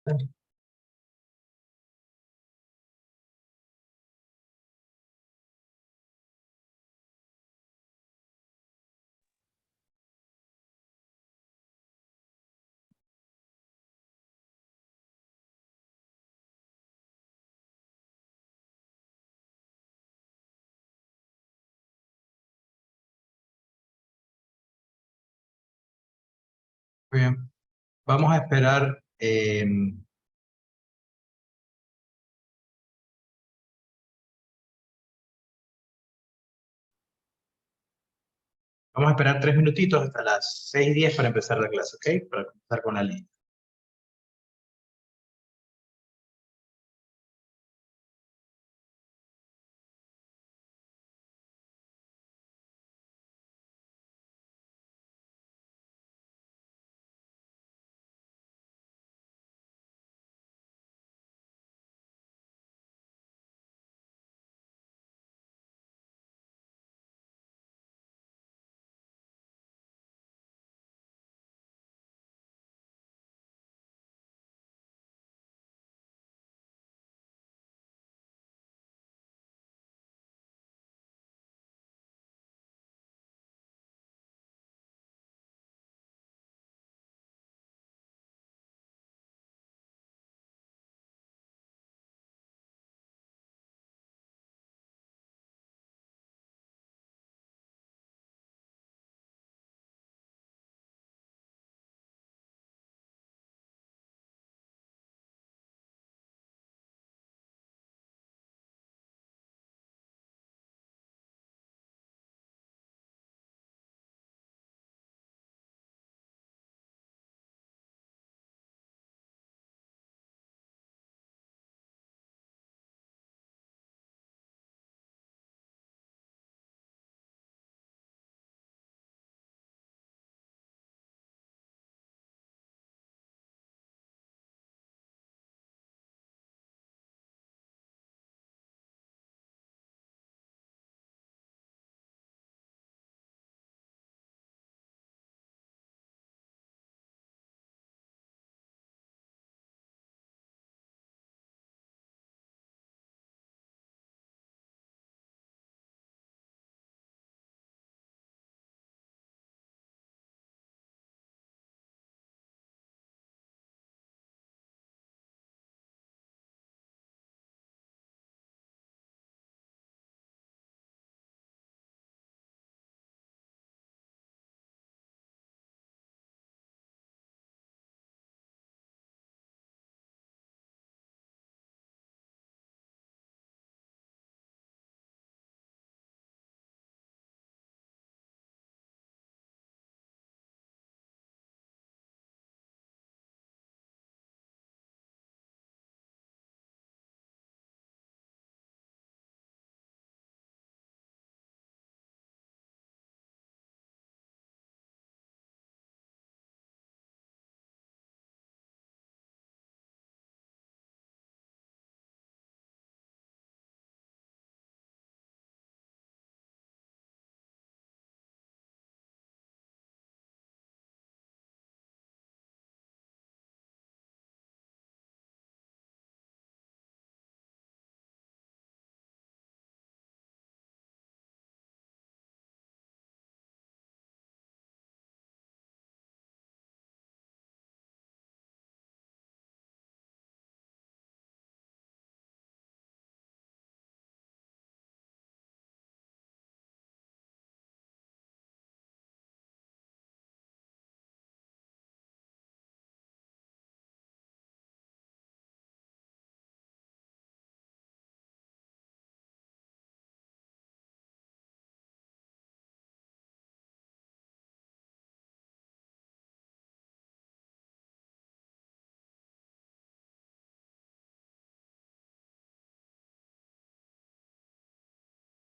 Muy bien. Vamos a esperar. Vamos a esperar 3 minutitos hasta las 6:10 para empezar la clase, ¿ok? Para comenzar con la línea.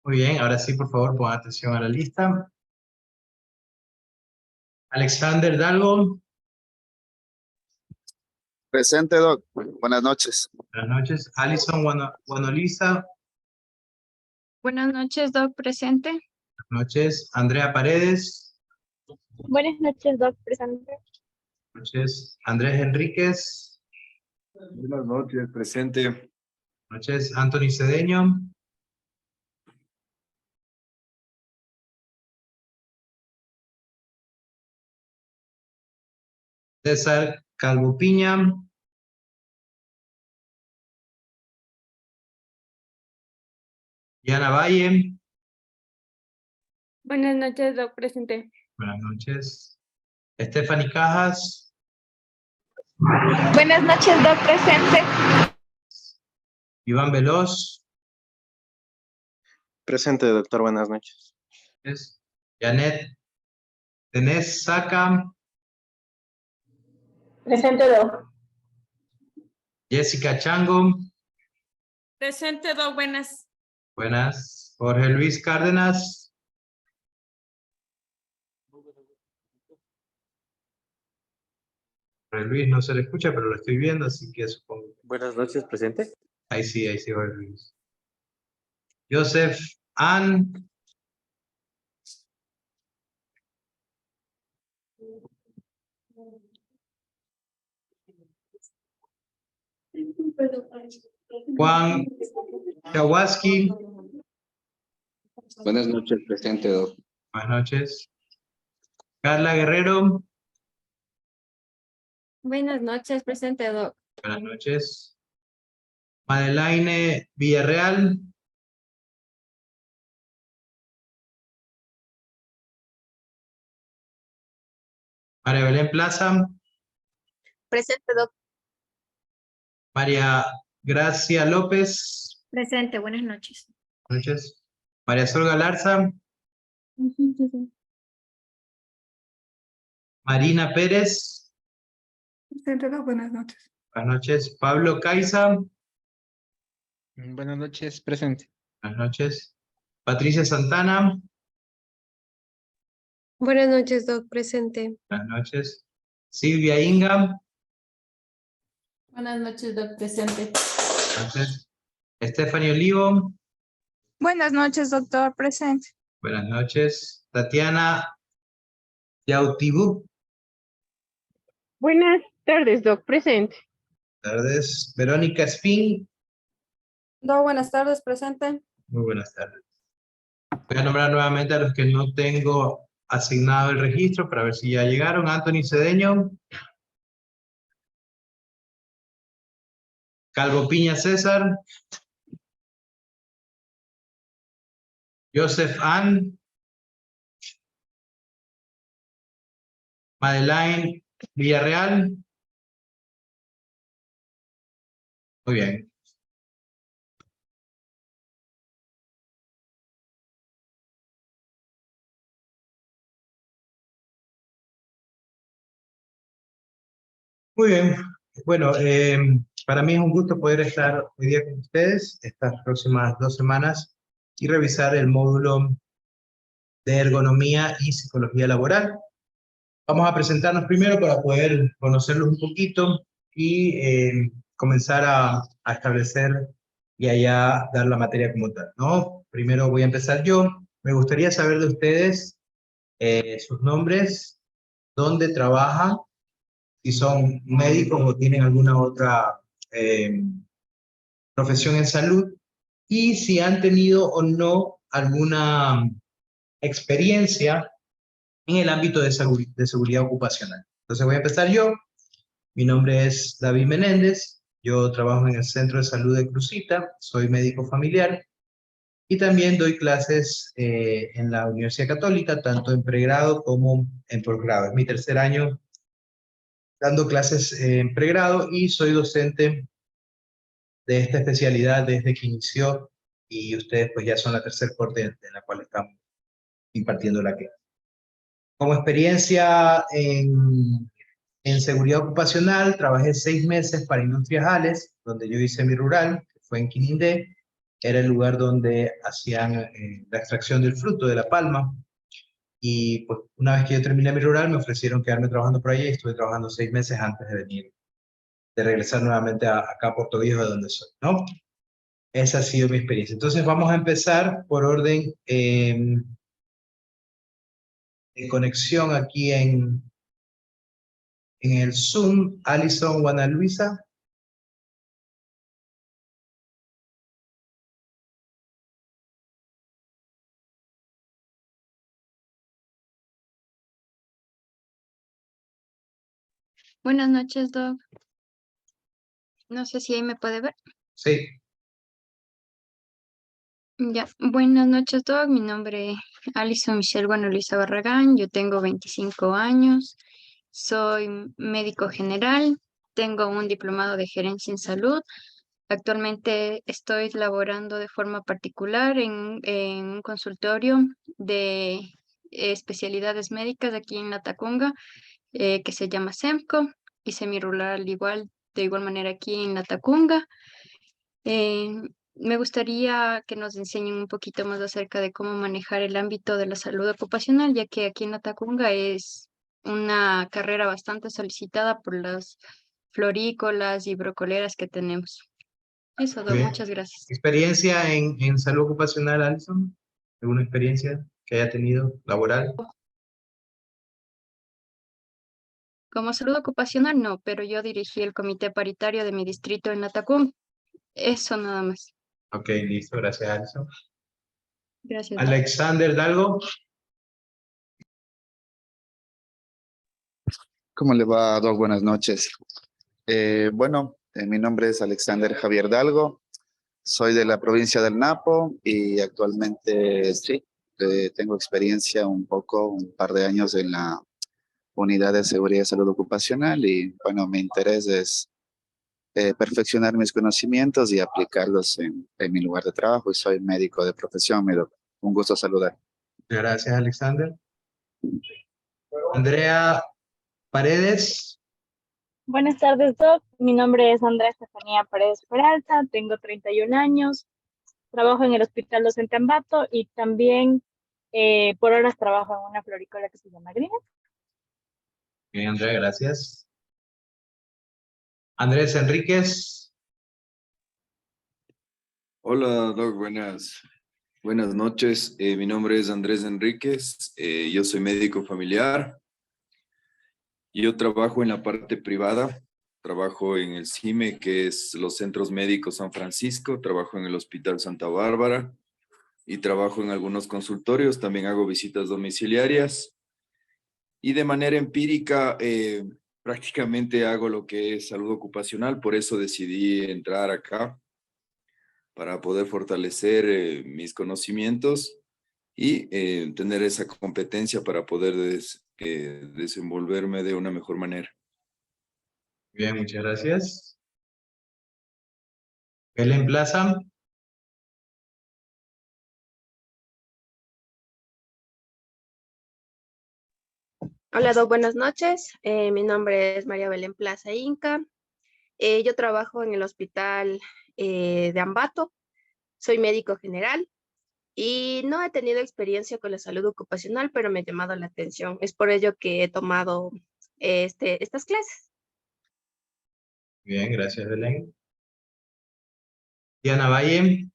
Muy bien, ahora sí, por favor, pongan atención a la lista. Alexander Dalgo. Presente, Doc. Buenas noches. Buenas noches. Alison Guanoliza. Buenas noches, Doc, presente. Buenas noches. Andrea Paredes. Buenas noches, Doc, presente. Buenas noches. Andrés Enríquez. Buenas noches, presente. Buenas noches, Anthony Cedeño. César Calvo Piña. Diana Valle. Buenas noches, doc, presente. Buenas noches. Stephanie Cajas. Buenas noches, doc, presente. Iván Veloz. Presente, doctor. Buenas noches. Janet Denés Saca. Presente, doc. Jessica Chango. Presente, doc, buenas. Buenas. Jorge Luis Cárdenas. Jorge Luis no se le escucha, pero lo estoy viendo, así que supongo. Buenas noches, presente. Ahí sí, Jorge Luis. Joseph Ann. Juan Chawaski. Buenas noches, presente, doc. Buenas noches. Carla Guerrero. Buenas noches, presente, doc. Buenas noches. Madelaine Villarreal. María Belén Plaza. Presente, doc. María Gracia López. Presente, buenas noches. Buenas noches. María Sol Galarza. Marina Pérez. Presente, doc, buenas noches. Buenas noches. Pablo Caiza. Buenas noches, presente. Buenas noches. Patricia Santana. Buenas noches, doc, presente. Buenas noches. Silvia Inga. Buenas noches, doc, presente. Buenas noches. Stephanie Olivo. Buenas noches, doctor, presente. Buenas noches. Tatiana Yautibú. Buenas tardes, doc, presente. Buenas tardes. Verónica Spin. No, buenas tardes, presente. Muy buenas tardes. Voy a nombrar nuevamente a los que no tengo asignado el registro para ver si ya llegaron. Anthony Cedeño. Calvo Piña César. Joseph Ann. Madeleine Villarreal. Muy bien. Muy bien. Bueno, para mí es un gusto poder estar hoy día con ustedes estas próximas 2 semanas y revisar el módulo de ergonomía y psicología laboral. Vamos a presentarnos primero para poder conocerlos un poquito y comenzar a establecer y allá dar la materia como tal, ¿no? Primero voy a empezar yo. Me gustaría saber de ustedes sus nombres, dónde trabajan, si son médicos o tienen alguna otra profesión en salud, y si han tenido o no alguna experiencia en el ámbito de seguridad ocupacional. Entonces voy a empezar yo. Mi nombre es David Menéndez, yo trabajo en el Centro de Salud de Cruzita, soy médico familiar y también doy clases en la Universidad Católica, tanto en pregrado como en posgrado. Es mi 3er año dando clases en pregrado y soy docente de esta especialidad desde que inició y ustedes pues ya son la 3er corte en la cual estamos impartiendo la clase. Como experiencia en seguridad ocupacional, trabajé 6 meses para Industrias Ales, donde yo hice mi rural, que fue en Quinindé, era el lugar donde hacían la extracción del fruto de la palma, y pues una vez que yo terminé mi rural me ofrecieron quedarme trabajando por allí y estuve trabajando 6 meses antes de venir, de regresar nuevamente acá a Puerto Viejo, de donde soy, ¿no? Esa ha sido mi experiencia. Entonces vamos a empezar por orden de conexión aquí en el Zoom. Alison Juana Luisa. Buenas noches, Doc. No sé si ahí me puede ver. Sí. Ya. Buenas noches, Doc. Mi nombre es Alison Michelle Bueno Luisa Barragán. Yo tengo 25 años. Soy médico general. Tengo un diplomado de gerencia en salud. Actualmente estoy laborando de forma particular en un consultorio de especialidades médicas aquí en La Tacunga, que se llama SEMCO. Hice mi rural de igual manera aquí en La Tacunga. Eh, Me gustaría que nos enseñen un poquito más acerca de cómo manejar el ámbito de la salud ocupacional, ya que aquí en La Tacunga es una carrera bastante solicitada por las florícolas y brocoleras que tenemos. Eso, Doc, Bien. muchas gracias. ¿Experiencia en salud ocupacional, Alison? ¿Alguna experiencia que haya tenido laboral? Como salud ocupacional, no, pero yo dirigí el comité paritario de mi distrito en La Tacunga. Eso nada más. Ok, listo, gracias, Alison. Gracias, Doc. Alexander Dalgo. ¿Cómo le va, Doc? Buenas noches. Mi nombre es Alexander Javier Dalgo. Soy de la provincia del Napo y actualmente sí, tengo experiencia un par de años en la unidad de seguridad y salud ocupacional y bueno, mi interés es perfeccionar mis conocimientos y aplicarlos en mi lugar de trabajo y soy médico de profesión, mi doc. Un gusto saludar. Gracias, Alexander. Andrea Paredes. Buenas tardes, Doc. Mi nombre es Andrea Estefanía Paredes Peralta, tengo 31 años, trabajo en el Hospital Docente Ambato y también por horas trabajo en una florícola que se llama Green. Bien, Andrea, gracias. Andrés Enríquez. Hola, Doc, buenas noches. Mi nombre es Andrés Enríquez. Yo soy médico familiar. Yo trabajo en la parte privada. Trabajo en el CIME, que es los Centros Médicos San Francisco. Trabajo en el Hospital Santa Bárbara y trabajo en algunos consultorios. También hago visitas domiciliarias. Y de manera empírica, prácticamente hago lo que es salud ocupacional. Por eso decidí entrar acá, para poder fortalecer mis conocimientos y tener esa competencia para poder desenvolverme de una mejor manera. Bien, muchas gracias. Belén Plaza. Hola, Doc, buenas noches. Mi nombre es María Belén Plaza Inca. Yo trabajo en el hospital de Ambato. Soy médico general y no he tenido experiencia con la salud ocupacional, pero me ha llamado la atención. Es por ello que he tomado estas clases. Bien, gracias, Belén. Diana Valle.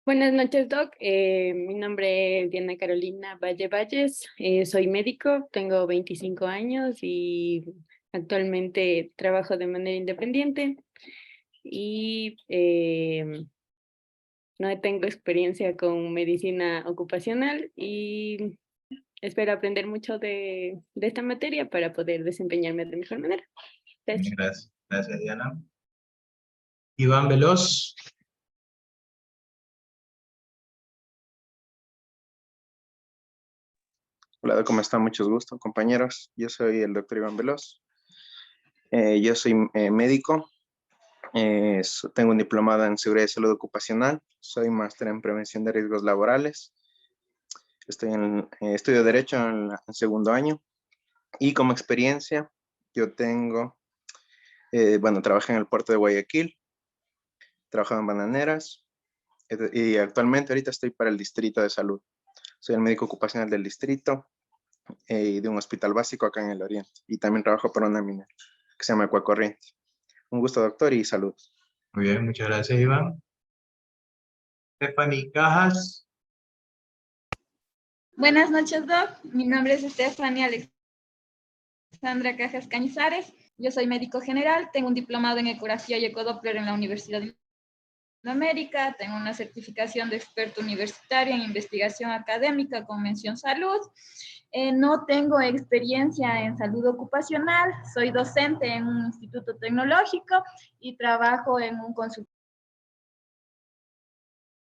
Buenas noches, Doc. Mi nombre es Diana Carolina Valle Valles. Soy médico, tengo 25 años y actualmente trabajo de manera independiente y no tengo experiencia con medicina ocupacional y espero aprender mucho de esta materia para poder desempeñarme de mejor manera. Gracias. Bien, gracias. Gracias, Diana. Iván Veloz. Hola, ¿cómo están? Mucho gusto, compañeros. Yo soy el doctor Iván Veloz. Yo soy médico. Tengo un diplomado en seguridad y salud ocupacional. Soy máster en prevención de riesgos laborales. Estudio Derecho en segundo año. Y como experiencia, yo tengo, trabajé en el puerto de Guayaquil, trabajado en bananeras y actualmente ahorita estoy para el distrito de salud. Soy el médico ocupacional del distrito y de un hospital básico acá en el oriente. Y también trabajo para una minera que se llama Ecuacorriente. Un gusto, doctor, y salud. Muy bien, muchas gracias, Iván. Stephanie Cajas. Buenas noches, Doc. Mi nombre es Estefania Alexandra Cajas Cañizares. Yo soy médico general, tengo un diplomado en ecografía y ecodoppler en la Universidad América, tengo una certificación de experto universitario en investigación académica con mención salud. No tengo experiencia en salud ocupacional, soy docente en un instituto tecnológico y trabajo en un consultorio.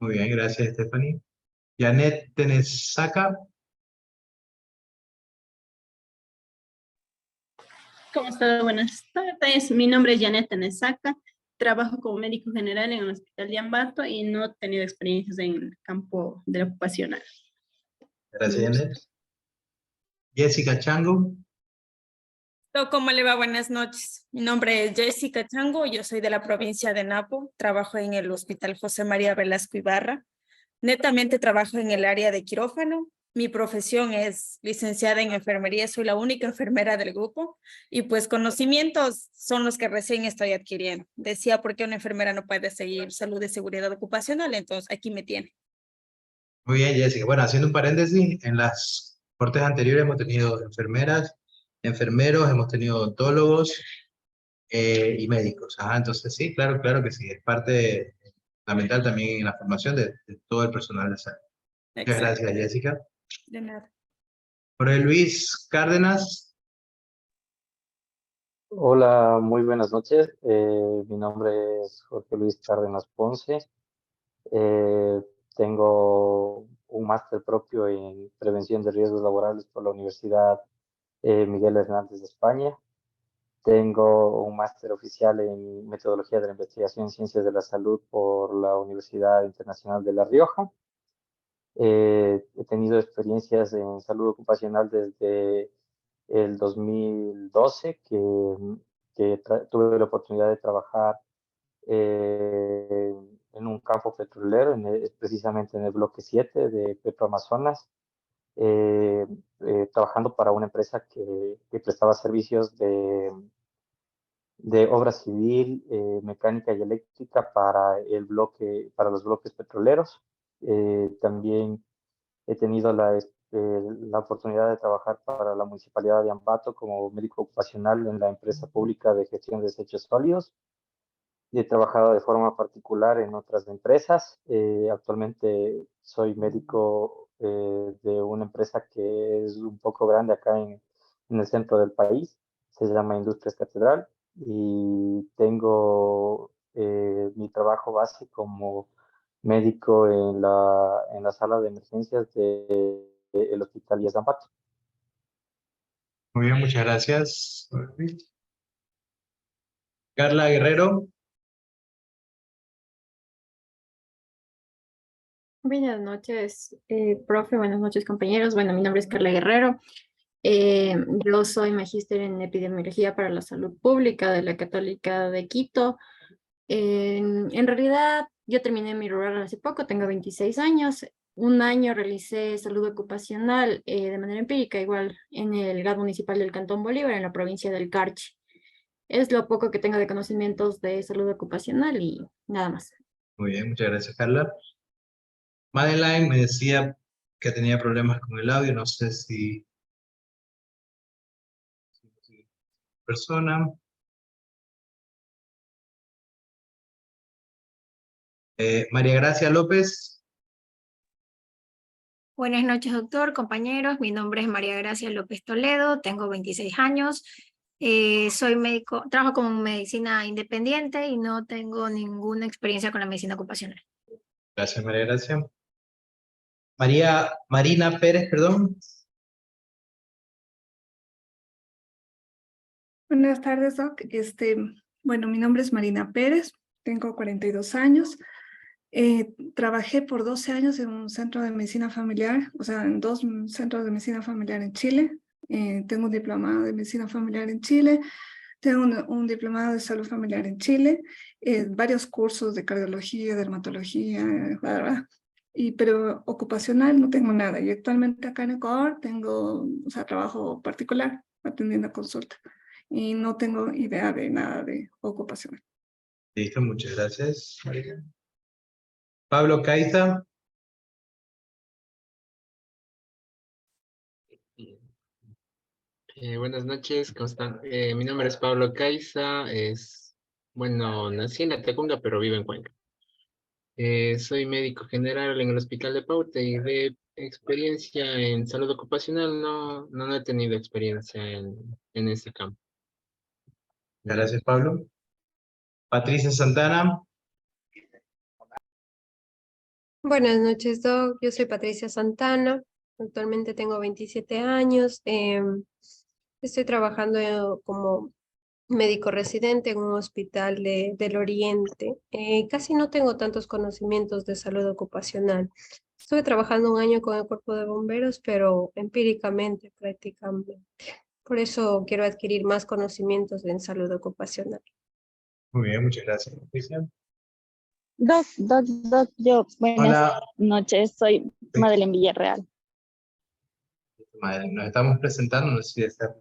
Muy bien, gracias, Stephanie. Janet Tenesaca. ¿Cómo está? Buenas tardes. Mi nombre es Janet Tenesaca. Trabajo como médico general en el Hospital de Ambato y no he tenido experiencias en el campo de la ocupacional. Gracias, Janet. Jessica Chango. ¿Cómo le va? Buenas noches. Mi nombre es Jessica Chango, yo soy de la provincia de Napo, trabajo en el Hospital José María Velasco Ibarra. Netamente trabajo en el área de quirófano. Mi profesión es licenciada en enfermería, soy la única enfermera del grupo y pues conocimientos son los que recién estoy adquiriendo. Decía, ¿por qué una enfermera no puede seguir salud y seguridad ocupacional? Entonces aquí me tiene. Muy bien, Jessica. Bueno, haciendo un paréntesis, en las cortes anteriores hemos tenido enfermeras, enfermeros, hemos tenido odontólogos y médicos. Ajá, entonces sí, claro, claro que sí. Es parte fundamental también en la formación de todo el personal de salud. Muchas gracias, Jessica. De nada. Jorge Luis Cárdenas. Hola, muy buenas noches. Mi nombre es Jorge Luis Cárdenas Ponce. Eh, Tengo un máster propio en prevención de riesgos laborales por la Universidad Miguel Hernández de España. Tengo un máster oficial en metodología de la investigación en ciencias de la salud por la Universidad Internacional de La Rioja. He tenido experiencias en salud ocupacional desde el 2012, que tuve la oportunidad de trabajar en un campo petrolero, precisamente en el bloque 7 de Petroamazonas, trabajando para una empresa que prestaba servicios de obra civil, mecánica y eléctrica para los bloques petroleros. También he tenido la oportunidad de trabajar para la Municipalidad de Ambato como médico ocupacional en la empresa pública de gestión de desechos sólidos y he trabajado de forma particular en otras empresas. Actualmente soy médico de una empresa que es un poco grande acá en el centro del país, se llama Industrias Catedral, y tengo mi trabajo base como médico en la sala de emergencias del Hospital IES Ambato. Muy bien, muchas gracias. Carla Guerrero. Buenas noches, profe, buenas noches, compañeros. Bueno, mi nombre es Carla Guerrero. Yo soy magíster en epidemiología para la salud pública de la Católica de Quito. En realidad, yo terminé mi rural hace poco, tengo 26 años. Un año realicé salud ocupacional de manera empírica, igual en el GAD municipal del Cantón Bolívar, en la provincia del Carchi. Es lo poco que tengo de conocimientos de salud ocupacional y nada más. Muy bien, muchas gracias, Carla. Madeline me decía que tenía problemas con el audio, no sé si persona. María Gracia López. Buenas noches, doctor, compañeros. Mi nombre es María Gracia López Toledo, tengo 26 años. Soy médico, trabajo como medicina independiente y no tengo ninguna experiencia con la medicina ocupacional. Gracias, María Gracia. Marina Pérez, perdón. Buenas tardes, Doc. Bueno, mi nombre es Marina Pérez, tengo 42 años. Trabajé por 12 años en un centro de medicina familiar, o sea, en 2 centros de medicina familiar en Chile. Tengo un diplomado de medicina familiar en Chile, tengo un diplomado de salud familiar en Chile, varios cursos de cardiología, dermatología, bla, bla, bla. Pero ocupacional no tengo nada. Y actualmente acá en Ecuador tengo, o sea, trabajo particular atendiendo consulta. Y no tengo idea de nada de ocupacional. Listo, muchas gracias, María. Pablo Caiza. Buenas noches, ¿cómo están? Mi nombre es Pablo Caiza, bueno, nací en Latacunga, pero vivo en Cuenca. Soy médico general en el Hospital de Paute y de experiencia en salud ocupacional no he tenido experiencia en este campo. Gracias, Pablo. Patricia Santana. Buenas noches, Doc. Yo soy Patricia Santana. Actualmente tengo 27 años. Estoy trabajando como médico residente en un hospital del Oriente. Casi no tengo tantos conocimientos de salud ocupacional. Estuve trabajando un año con el cuerpo de bomberos, pero empíricamente, prácticamente. Por eso quiero adquirir más conocimientos en salud ocupacional. Muy bien, muchas gracias, Patricia. Doc, yo, buenas Hola. noches, soy Madeleine Villarreal. Madre, nos estamos presentando, no sé si está.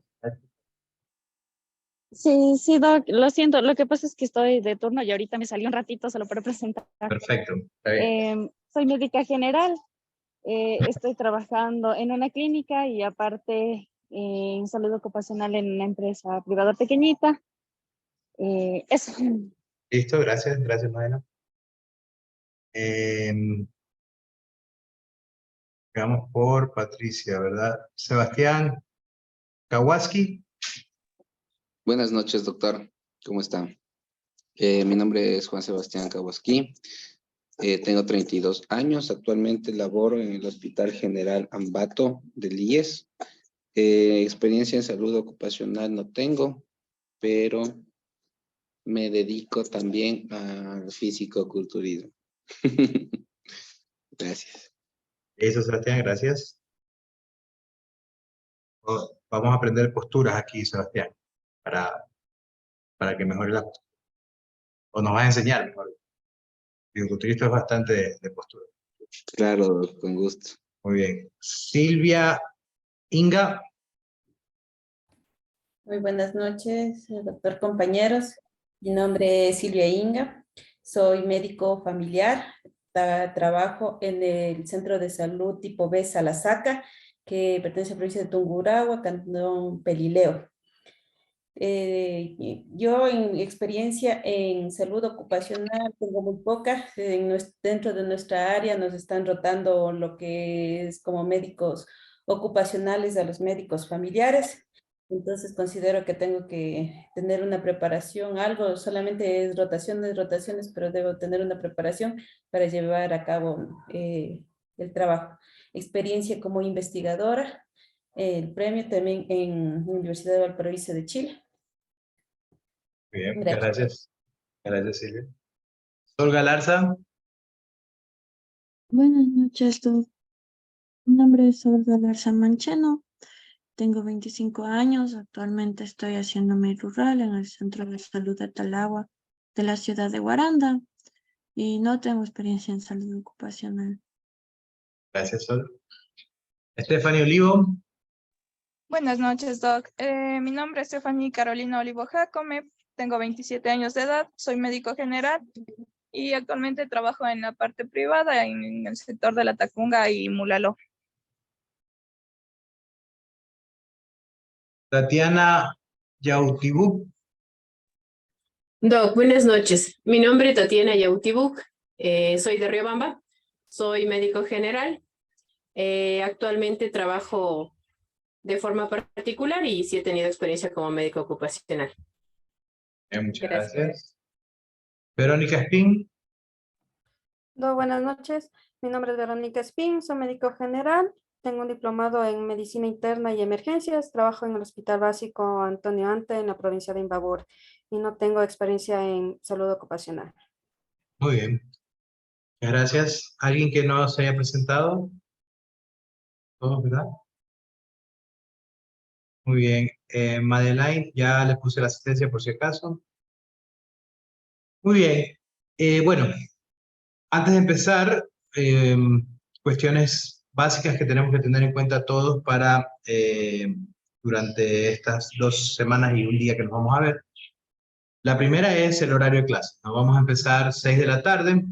Sí, Doc, lo siento, lo que pasa es que estoy de turno y ahorita me salí un ratito solo para presentar. Perfecto, está bien. Soy médica general, estoy trabajando en una clínica y aparte en salud ocupacional en una empresa privada pequeñita. Eso. Listo, gracias, Madela. Vamos por Patricia, ¿verdad? Sebastián Kawaski. Buenas noches, doctor. ¿Cómo está? Mi nombre es Juan Sebastián Kawaski. Tengo 32 años. Actualmente laboro en el Hospital General Ambato del IES. Experiencia en salud ocupacional no tengo, pero me dedico también al físico-culturismo. Gracias. Eso, Sebastián, gracias. Vamos a aprender posturas aquí, Sebastián, para que mejore la postura. O nos va a enseñar mejor. El culturista es bastante de postura. Claro, con gusto. Muy bien. Silvia Inga. Muy buenas noches, doctor, compañeros. Mi nombre es Silvia Inga. Soy médico familiar. Trabajo en el Centro de Salud Tipo B Salasaca, que pertenece a la provincia de Tungurahua, Cantón Pelileo. Yo en experiencia en salud ocupacional tengo muy poca. Dentro de nuestra área nos están rotando lo que es como médicos ocupacionales a los médicos familiares. Entonces considero que tengo que tener una preparación, algo solamente es rotaciones, pero debo tener una preparación para llevar a cabo el trabajo. Experiencia como investigadora, el premio también en la Universidad de Valparaíso de Chile. Bien, muchas gracias. Gracias, Silvia. Sol Galarza. Buenas noches, Doc. Mi nombre es Olga Larza Mancheno. Tengo 25 años. Actualmente estoy haciendo mi rural en el Centro de Salud de Talagua de la ciudad de Guaranda y no tengo experiencia en salud ocupacional. Gracias, Sol. Stephanie Olivo. Buenas noches, Doc. Mi nombre es Stephanie Carolina Olivo Jacome. Tengo 27 años de edad. Soy médico general y actualmente trabajo en la parte privada en el sector de la Tacunga y Mulaló. Tatiana Yautibuk. Doc, buenas noches. Mi nombre es Tatiana Yautibuk. Soy de Riobamba. Soy médico general. Actualmente trabajo de forma particular y sí he tenido experiencia como médico ocupacional. Muchas gracias. Verónica Espín. Buenas noches. Mi nombre es Verónica Espín, soy médico general. Tengo un diplomado en medicina interna y emergencias. Trabajo en el Hospital Básico Antonio Ante en la provincia de Imbabur y no tengo experiencia en salud ocupacional. Muy bien. Muchas gracias. ¿Alguien que no se haya presentado? ¿Todos, verdad? Muy bien. Madeleine, ya le puse la asistencia por si acaso. Muy bien. Bueno, antes de empezar, cuestiones básicas que tenemos que tener en cuenta todos para durante estas 2 semanas y un día que nos vamos a ver. La primera es el horario de clase. Nos vamos a empezar 6 de la tarde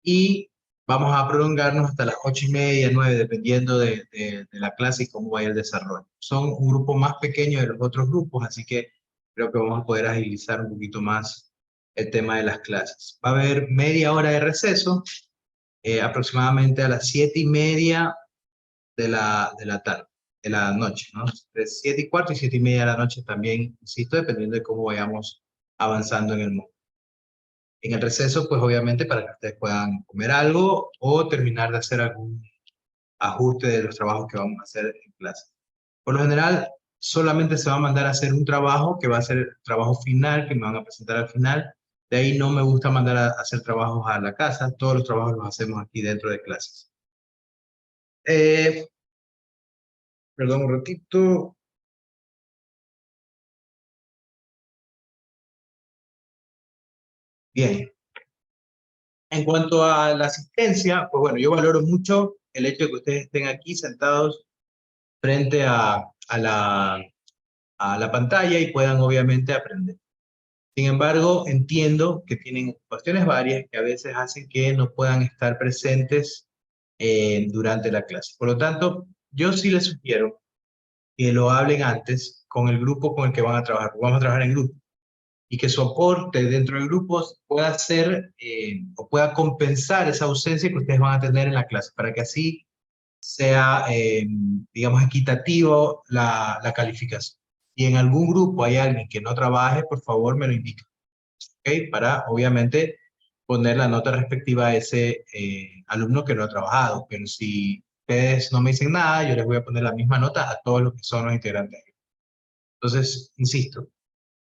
y vamos a prolongarnos hasta las 8:30, 9, dependiendo de la clase y cómo vaya el desarrollo. Son un grupo más pequeño de los otros grupos, así que creo que vamos a poder agilizar un poquito más el tema de las clases. Va a haber media hora de receso, aproximadamente a las 7:30 de la tarde, de la noche, ¿no? De 7:15 y 7:30 de la noche también, insisto, dependiendo de cómo vayamos avanzando en el mundo. En el receso, pues obviamente para que ustedes puedan comer algo o terminar de hacer algún ajuste de los trabajos que vamos a hacer en clase. Por lo general, solamente se va a mandar a hacer un trabajo que va a ser el trabajo final, que me van a presentar al final. De ahí no me gusta mandar a hacer trabajos a la casa, todos los trabajos los hacemos aquí dentro de clases. Perdón un ratito. Bien. En cuanto a la asistencia, pues bueno, yo valoro mucho el hecho de que ustedes estén aquí sentados frente a la pantalla y puedan obviamente aprender. Sin embargo, entiendo que tienen cuestiones varias que a veces hacen que no puedan estar presentes durante la clase. Por lo tanto, yo sí les sugiero que lo hablen antes con el grupo con el que van a trabajar. Vamos a trabajar en grupo. Y que su aporte dentro del grupo pueda ser o pueda compensar esa ausencia que ustedes van a tener en la clase, para que así sea, digamos, equitativo la calificación. Si en algún grupo hay alguien que no trabaje, por favor me lo indica, ¿ok? Para, obviamente, poner la nota respectiva a ese alumno que no ha trabajado. Pero si ustedes no me dicen nada, yo les voy a poner la misma nota a todos los que son los integrantes. Entonces, insisto,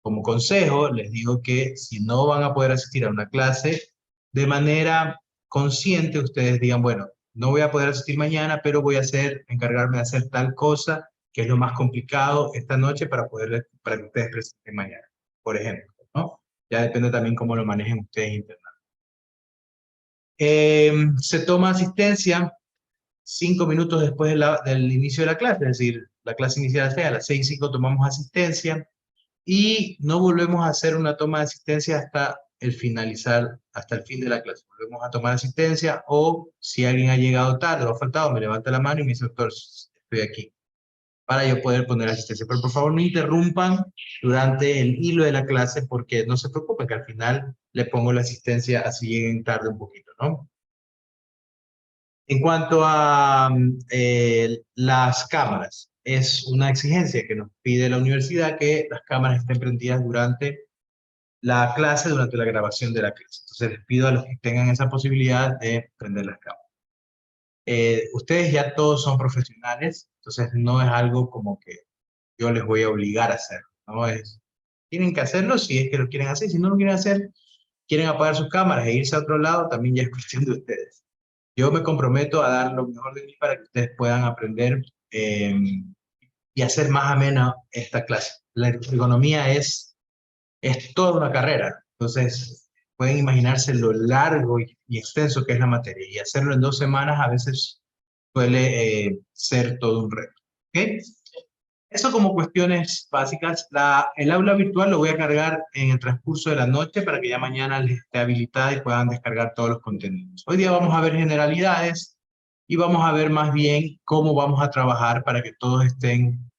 como consejo, les digo que si no van a poder asistir a una clase, de manera consciente ustedes digan, bueno, no voy a poder asistir mañana, pero voy a encargarme de hacer tal cosa, que es lo más complicado esta noche para que ustedes presenten mañana, por ejemplo, ¿no? Ya depende también cómo lo manejen ustedes internamente. Se toma asistencia 5 minutos después del inicio de la clase, es decir, la clase inicia a las 6:05 tomamos asistencia, y no volvemos a hacer una toma de asistencia hasta el fin de la clase. Volvemos a tomar asistencia, o si alguien ha llegado tarde o ha faltado, me levanta la mano y me dice, doctor, estoy aquí, para yo poder poner asistencia. Pero por favor no interrumpan durante el hilo de la clase, porque no se preocupen que al final le pongo la asistencia así lleguen tarde un poquito, ¿no? En cuanto a las cámaras, es una exigencia que nos pide la universidad que las cámaras estén prendidas durante la clase, durante la grabación de la clase. Entonces les pido a los que tengan esa posibilidad de prender las cámaras. Ustedes ya todos son profesionales, entonces no es algo como que yo les voy a obligar a hacerlo, ¿no? Tienen que hacerlo si es que lo quieren hacer, si no lo quieren hacer, quieren apagar sus cámaras e irse a otro lado, también ya es cuestión de ustedes. Yo me comprometo a dar lo mejor de mí para que ustedes puedan aprender y hacer más amena esta clase. La ergonomía es toda una carrera, entonces pueden imaginarse lo largo y extenso que es la materia, y hacerlo en 2 semanas a veces suele ser todo un reto. ¿Okay? Eso como cuestiones básicas. El aula virtual lo voy a cargar en el transcurso de la noche para que ya mañana les esté habilitada y puedan descargar todos los contenidos. Hoy día vamos a ver generalidades y vamos a ver más bien cómo vamos a trabajar para que todos estén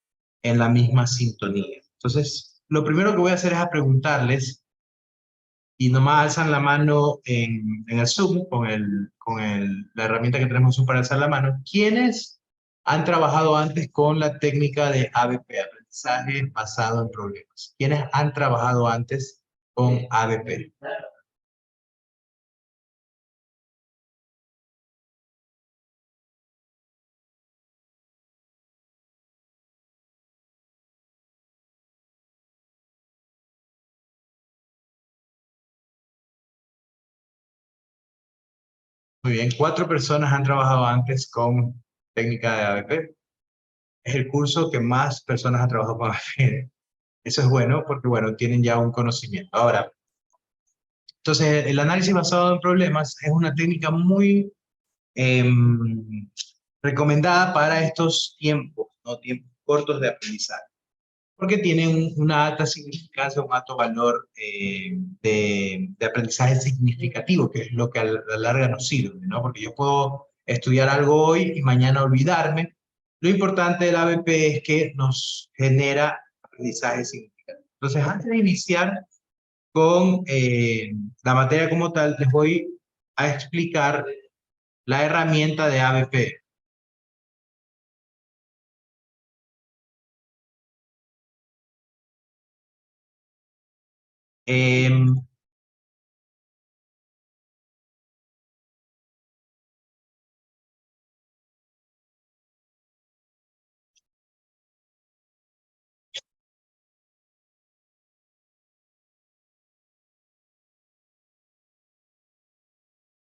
en la misma sintonía. Entonces, lo primero que voy a hacer es a preguntarles, y nomás alzan la mano en el Zoom, la herramienta que tenemos Zoom para alzar la mano, ¿quiénes han trabajado antes con la técnica de ABP, aprendizaje basado en problemas? ¿Quiénes han trabajado antes con ABP? Muy bien, 4 personas han trabajado antes con técnica de ABP. Es el curso que más personas han trabajado con ABP. Eso es bueno porque, bueno, tienen ya un conocimiento. Ahora, entonces, el análisis basado en problemas es una técnica muy recomendada para estos tiempos, ¿no? Tiempos cortos de aprendizaje, porque tienen una alta significancia, un alto valor de aprendizaje significativo, que es lo que a la larga nos sirve, ¿no? Porque yo puedo estudiar algo hoy y mañana olvidarme. Lo importante del ABP es que nos genera aprendizaje significativo. Entonces, antes de iniciar con la materia como tal, les voy a explicar la herramienta de ABP.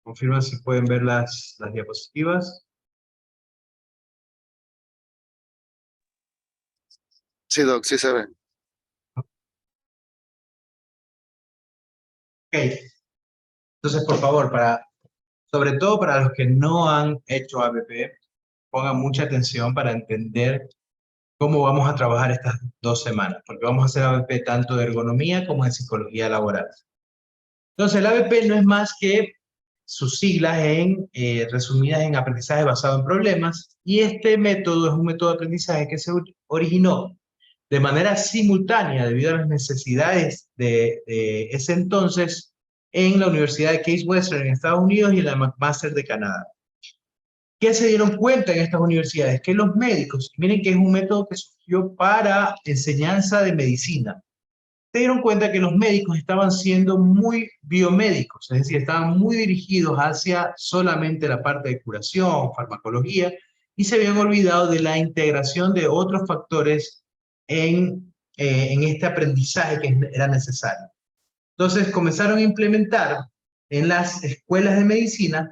Confirma si pueden ver las diapositivas. Sí, Doc, sí se ve. Ok. Entonces, por favor, sobre todo para los que no han hecho ABP, pongan mucha atención para entender cómo vamos a trabajar estas 2 semanas, porque vamos a hacer ABP tanto de ergonomía como de psicología laboral. Entonces, el ABP no es más que sus siglas resumidas en aprendizaje basado en problemas, y este método es un método de aprendizaje que se originó de manera simultánea debido a las necesidades de ese entonces en la Universidad de Case Western en Estados Unidos y en la McMaster de Canadá. ¿Qué se dieron cuenta en estas universidades? Que los médicos, miren que es un método que surgió para enseñanza de medicina, se dieron cuenta que los médicos estaban siendo muy biomédicos, es decir, estaban muy dirigidos hacia solamente la parte de curación, farmacología, y se habían olvidado de la integración de otros factores en este aprendizaje que era necesario. Entonces comenzaron a implementar en las escuelas de medicina,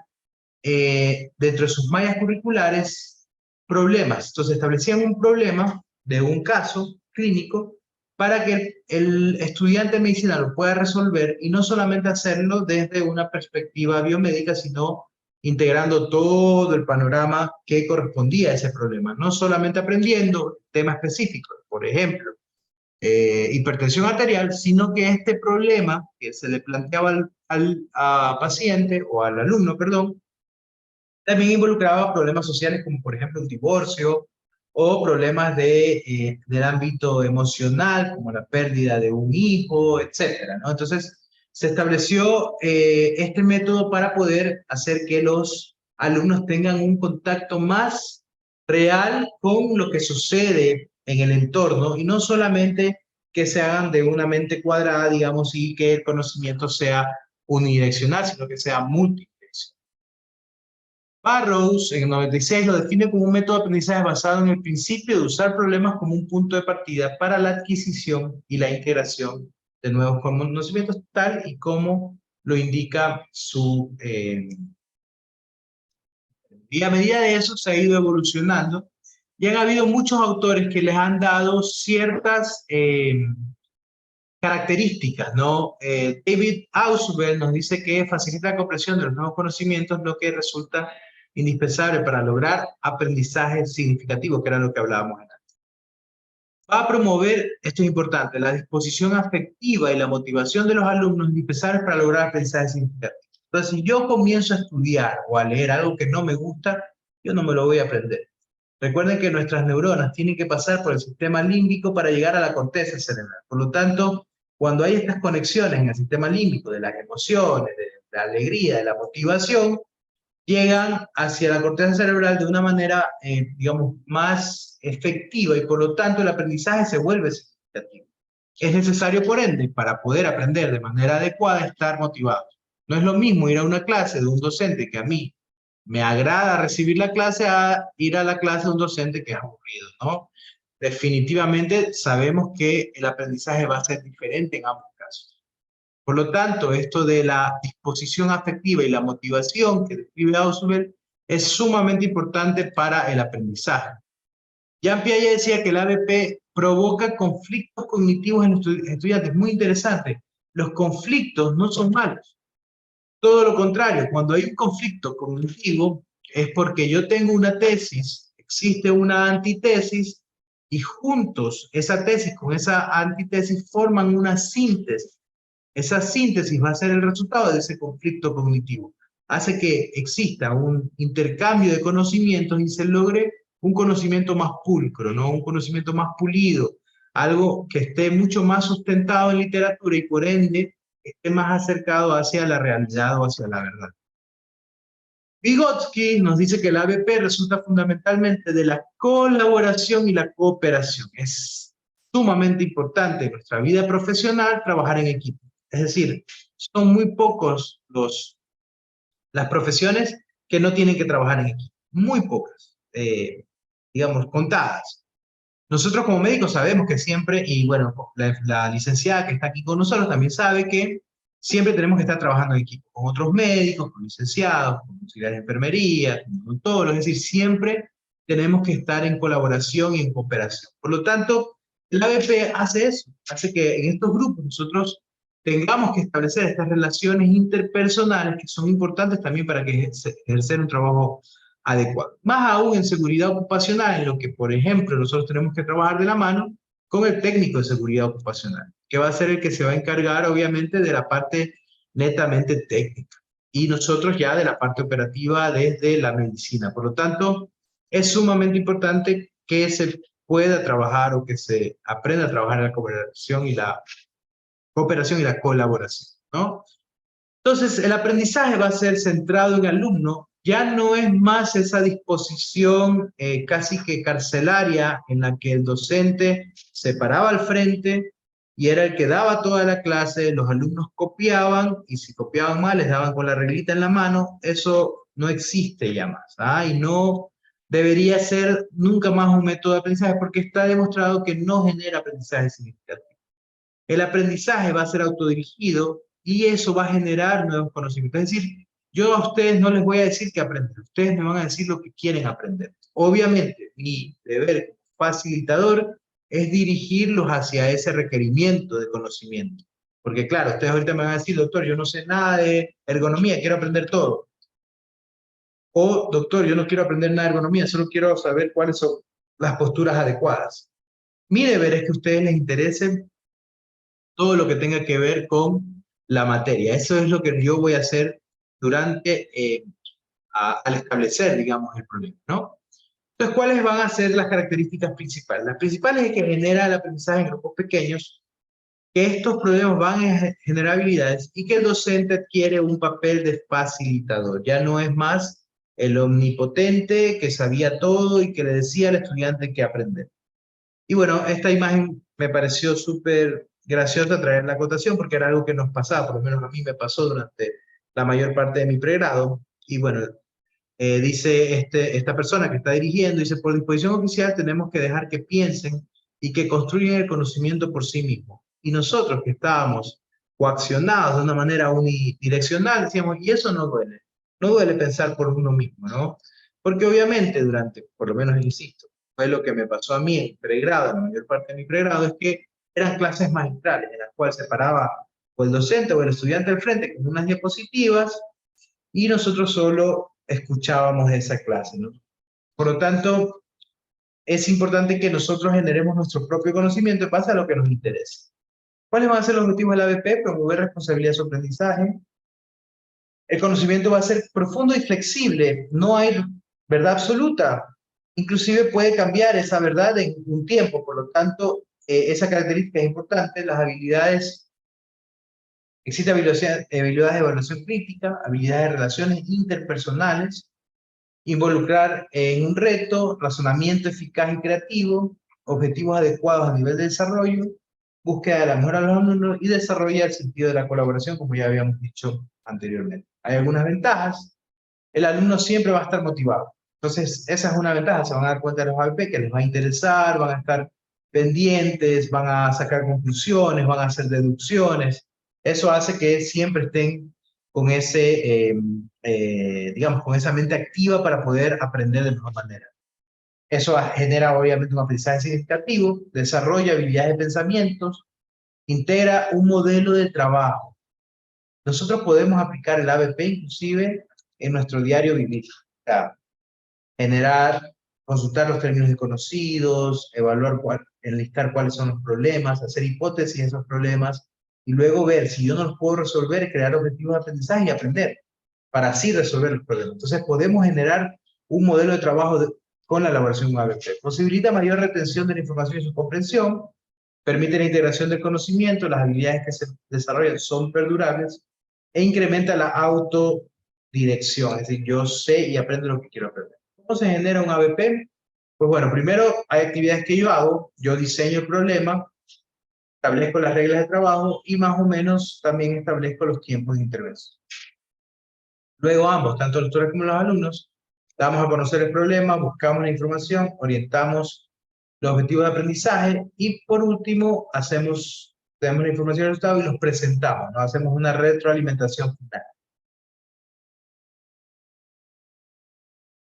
dentro de sus mallas curriculares, problemas. Entonces establecían un problema de un caso clínico para que el estudiante de medicina lo pueda resolver, y no solamente hacerlo desde una perspectiva biomédica, sino integrando todo el panorama que correspondía a ese problema. No solamente aprendiendo temas específicos, por ejemplo, hipertensión arterial, sino que este problema que se le planteaba al paciente, o al alumno, perdón, también involucraba problemas sociales como por ejemplo un divorcio, o problemas del ámbito emocional como la pérdida de un hijo, etcétera, ¿no? Entonces se estableció este método para poder hacer que los alumnos tengan un contacto más real con lo que sucede en el entorno, y no solamente que se hagan de una mente cuadrada, digamos, y que el conocimiento sea unidireccional, sino que sea multidireccional. Burroughs, en el 96, lo define como un método de aprendizaje basado en el principio de usar problemas como un punto de partida para la adquisición y la integración de nuevos conocimientos, tal y como lo indica su... y a medida de eso se ha ido evolucionando, y han habido muchos autores que les han dado ciertas características, ¿no? David Ausubel nos dice que facilita la comprensión de los nuevos conocimientos, lo que resulta indispensable para lograr aprendizaje significativo, que era lo que hablábamos antes. Va a promover, esto es importante, la disposición afectiva y la motivación de los alumnos indispensables para lograr aprendizaje significativo. Entonces, si yo comienzo a estudiar o a leer algo que no me gusta, yo no me lo voy a aprender. Recuerden que nuestras neuronas tienen que pasar por el sistema límbico para llegar a la corteza cerebral. Por lo tanto, cuando hay estas conexiones en el sistema límbico de las emociones, de la alegría, de la motivación, llegan hacia la corteza cerebral de una manera, digamos, más efectiva, y por lo tanto el aprendizaje se vuelve significativo. Es necesario, por ende, para poder aprender de manera adecuada, estar motivado. No es lo mismo ir a una clase de un docente que a mí me agrada recibir la clase, a ir a la clase de un docente que es aburrido, ¿no? Definitivamente sabemos que el aprendizaje va a ser diferente en ambos casos. Por lo tanto, esto de la disposición afectiva y la motivación que describe Ausubel es sumamente importante para el aprendizaje. Jean Piaget decía que el ABP provoca conflictos cognitivos en los estudiantes. Muy interesante. Los conflictos no son malos. Todo lo contrario, cuando hay un conflicto cognitivo es porque yo tengo una tesis, existe una antitesis, y juntos esa tesis con esa antitesis forman una síntesis. Esa síntesis va a ser el resultado de ese conflicto cognitivo. Hace que exista un intercambio de conocimientos y se logre un conocimiento más pulcro, ¿no? Un conocimiento más pulido, algo que esté mucho más sustentado en literatura y por ende esté más acercado hacia la realidad o hacia la verdad. Vygotsky nos dice que el ABP resulta fundamentalmente de la colaboración y la cooperación. Es sumamente importante en nuestra vida profesional trabajar en equipo. Es decir, son muy pocos las profesiones que no tienen que trabajar en equipo. Muy pocas, digamos, contadas. Nosotros como médicos sabemos que siempre, y bueno, la licenciada que está aquí con nosotros también sabe que siempre tenemos que estar trabajando en equipo, con otros médicos, con licenciados, con auxiliares de enfermería, con odontólogos, es decir, siempre tenemos que estar en colaboración y en cooperación. Por lo tanto, el ABP hace eso, hace que en estos grupos nosotros tengamos que establecer estas relaciones interpersonales que son importantes también para que ejercer un trabajo adecuado. Más aún en seguridad ocupacional, en lo que, por ejemplo, nosotros tenemos que trabajar de la mano con el técnico de seguridad ocupacional, que va a ser el que se va a encargar, obviamente, de la parte netamente técnica, y nosotros ya de la parte operativa desde la medicina. Por lo tanto, es sumamente importante que se pueda trabajar o que se aprenda a trabajar en la cooperación y la colaboración, ¿no? Entonces, el aprendizaje va a ser centrado en el alumno. Ya no es más esa disposición casi que carcelaria en la que el docente se paraba al frente y era el que daba toda la clase, los alumnos copiaban y si copiaban mal les daban con la reglita en la mano. Eso no existe ya más, ¿ah? Y no debería ser nunca más un método de aprendizaje porque está demostrado que no genera aprendizaje significativo. El aprendizaje va a ser autodirigido y eso va a generar nuevos conocimientos. Es decir, yo a ustedes no les voy a decir qué aprender, ustedes me van a decir lo que quieren aprender. Obviamente, mi deber como facilitador es dirigirlos hacia ese requerimiento de conocimiento. Porque claro, ustedes ahorita me van a decir, doctor, yo no sé nada de ergonomía, quiero aprender todo. O, doctor, yo no quiero aprender nada de ergonomía, solo quiero saber cuáles son las posturas adecuadas. Mi deber es que a ustedes les interese todo lo que tenga que ver con la materia. Eso es lo que yo voy a hacer durante, al establecer, digamos, el problema, ¿no? Entonces, ¿cuáles van a ser las características principales? Las principales es que genera el aprendizaje en grupos pequeños, que estos problemas van a generar habilidades y que el docente adquiere un papel de facilitador. Ya no es más el omnipotente que sabía todo y que le decía al estudiante qué aprender. Y bueno, esta imagen me pareció súper graciosa traer la acotación porque era algo que nos pasaba, por lo menos a mí me pasó durante la mayor parte de mi pregrado. Y bueno, dice esta persona que está dirigiendo, dice, por disposición oficial tenemos que dejar que piensen y que construyan el conocimiento por sí mismos. Y nosotros que estábamos coaccionados de una manera unidireccional, decíamos, y eso no duele. No duele pensar por uno mismo, ¿no? Porque obviamente durante, por lo menos insisto, fue lo que me pasó a mí en pregrado, la mayor parte de mi pregrado, es que eran clases magistrales en las cuales se paraba o el docente o el estudiante al frente con unas diapositivas y nosotros solo escuchábamos esa clase, ¿no? Por lo tanto, es importante que nosotros generemos nuestro propio conocimiento en base a lo que nos interesa. ¿Cuáles van a ser los objetivos del ABP? Promover responsabilidad de su aprendizaje. El conocimiento va a ser profundo y flexible, no hay verdad absoluta. Inclusive puede cambiar esa verdad en un tiempo, por lo tanto, esa característica es importante. Las habilidades, existe habilidades de evaluación crítica, habilidades de relaciones interpersonales, involucrar en un reto, razonamiento eficaz y creativo, objetivos adecuados a nivel de desarrollo, búsqueda de la mejora de los alumnos y desarrollar el sentido de la colaboración, como ya habíamos dicho anteriormente. Hay algunas ventajas. El alumno siempre va a estar motivado. Entonces, esa es una ventaja. Se van a dar cuenta de los ABP que les va a interesar, van a estar pendientes, van a sacar conclusiones, van a hacer deducciones. Eso hace que siempre estén con ese, digamos, con esa mente activa para poder aprender de mejor manera. Eso genera obviamente un aprendizaje significativo, desarrolla habilidades de pensamientos, integra un modelo de trabajo. Nosotros podemos aplicar el ABP inclusive en nuestro diario vivir. O sea, generar, consultar los términos desconocidos, evaluar, enlistar cuáles son los problemas, hacer hipótesis de esos problemas, y luego ver si yo no los puedo resolver, crear objetivos de aprendizaje y aprender, para así resolver los problemas. Entonces podemos generar un modelo de trabajo con la elaboración de un ABP. Posibilita mayor retención de la información y su comprensión, permite la integración del conocimiento, las habilidades que se desarrollan son perdurables, e incrementa la autodirección, es decir, yo sé y aprendo lo que quiero aprender. ¿Cómo se genera un ABP? Pues bueno, primero hay actividades que yo hago, yo diseño el problema, establezco las reglas de trabajo y más o menos también establezco los tiempos de intervención. Luego ambos, tanto los tutores como los alumnos, damos a conocer el problema, buscamos la información, orientamos los objetivos de aprendizaje y por último tenemos la información del resultado y los presentamos, ¿no? Hacemos una retroalimentación final.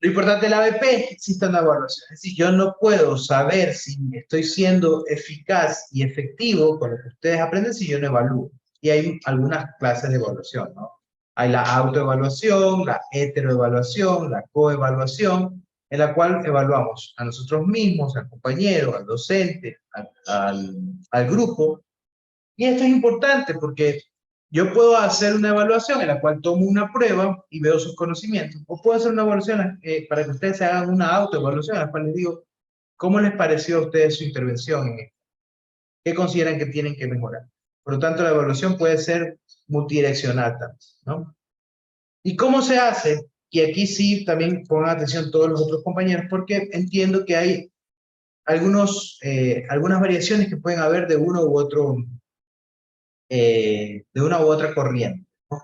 Lo importante del ABP es que exista una evaluación. Es decir, yo no puedo saber si estoy siendo eficaz y efectivo con lo que ustedes aprenden si yo no evalúo. Y hay algunas clases de evaluación, ¿no? Hay la autoevaluación, la heteroevaluación, la coevaluación, en la cual evaluamos a nosotros mismos, al compañero, al docente, al grupo. Y esto es importante porque yo puedo hacer una evaluación en la cual tomo una prueba y veo sus conocimientos, o puedo hacer una evaluación para que ustedes se hagan una autoevaluación en la cual les digo, ¿cómo les pareció a ustedes su intervención en esto? ¿Qué consideran que tienen que mejorar? Por lo tanto, la evaluación puede ser multidireccional también, ¿no? ¿Y cómo se hace? Y aquí sí también pongan atención todos los otros compañeros, porque entiendo que hay algunas variaciones que pueden haber de uno u otro de una u otra corriente, ¿no?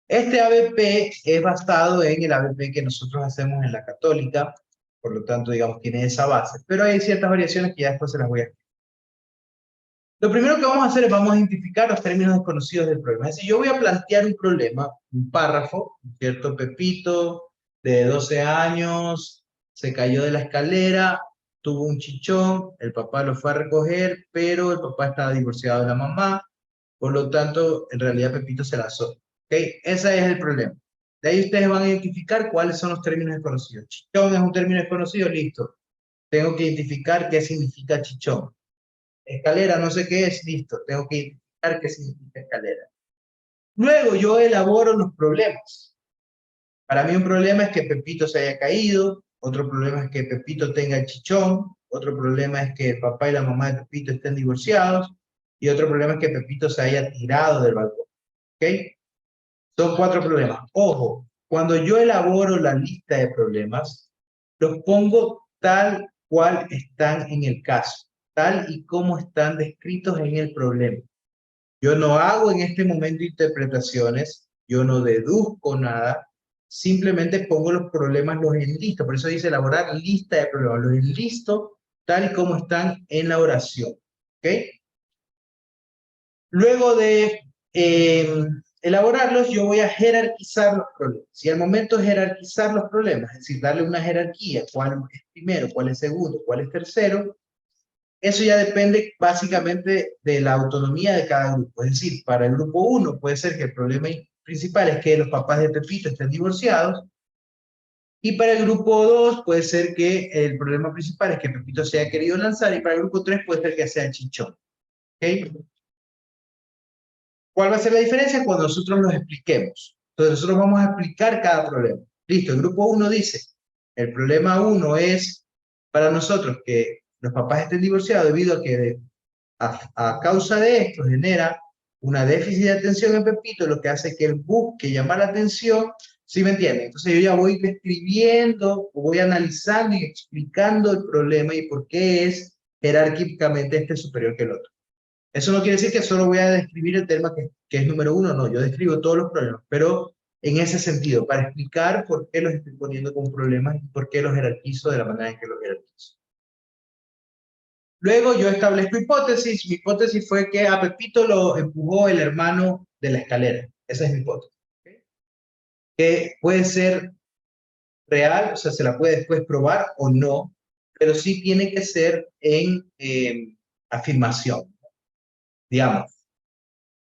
Este ABP es basado en el ABP que nosotros hacemos en la Católica, por lo tanto, digamos, tiene esa base, pero hay ciertas variaciones que ya después se las voy a explicar. Lo primero que vamos a hacer es vamos a identificar los términos desconocidos del problema. Es decir, yo voy a plantear un problema, un párrafo, ¿cierto? Pepito, de 12 años, se cayó de la escalera, tuvo un chichón, el papá lo fue a recoger, pero el papá estaba divorciado de la mamá. Por lo tanto, en realidad Pepito se lanzó. ¿Okay? Ese es el problema. De ahí ustedes van a identificar cuáles son los términos desconocidos. Chichón es un término desconocido, listo. Tengo que identificar qué significa chichón. Escalera, no sé qué es, listo. Tengo que identificar qué significa escalera. Luego yo elaboro los problemas. Para mí un problema es que Pepito se haya caído, otro problema es que Pepito tenga chichón, otro problema es que el papá y la mamá de Pepito estén divorciados, y otro problema es que Pepito se haya tirado del balcón. ¿Ok? Son 4 problemas. Ojo, cuando yo elaboro la lista de problemas, los pongo tal cual están en el caso, tal y como están descritos en el problema. Yo no hago en este momento interpretaciones, yo no deduzco nada, simplemente pongo los problemas, los enlisto. Por eso dice elaborar lista de problemas, los enlisto tal y como están en la oración. ¿Ok? Luego de elaborarlos, yo voy a jerarquizar los problemas. Y al momento de jerarquizar los problemas, es decir, darle una jerarquía, cuál es primero, cuál es segundo, cuál es tercero, eso ya depende básicamente de la autonomía de cada grupo. Es decir, para el grupo 1 puede ser que el problema principal es que los papás de Pepito estén divorciados, y para el grupo 2 puede ser que el problema principal es que Pepito se haya querido lanzar, y para el grupo 3 puede ser que sea chichón. ¿Ok? ¿Cuál va a ser la diferencia? Cuando nosotros los expliquemos. Entonces nosotros vamos a explicar cada problema. Listo, el grupo 1 dice, el problema 1 es para nosotros que los papás estén divorciados debido a que a causa de esto genera una déficit de atención en Pepito, lo que hace que él busque llamar la atención. ¿Sí me entienden? Entonces yo ya voy describiendo, o voy analizando y explicando el problema y por qué es jerárquicamente este superior que el otro. Eso no quiere decir que solo voy a describir el tema que es número 1, no, yo describo todos los problemas, pero en ese sentido, para explicar por qué los estoy poniendo como problemas y por qué los jerarquizo de la manera en que los jerarquizo. Luego yo establezco hipótesis. Mi hipótesis fue que a Pepito lo empujó el hermano de la escalera. Esa es mi hipótesis. ¿Okay? Que puede ser real, o sea, se la puede después probar o no, pero sí tiene que ser en afirmación. Digamos,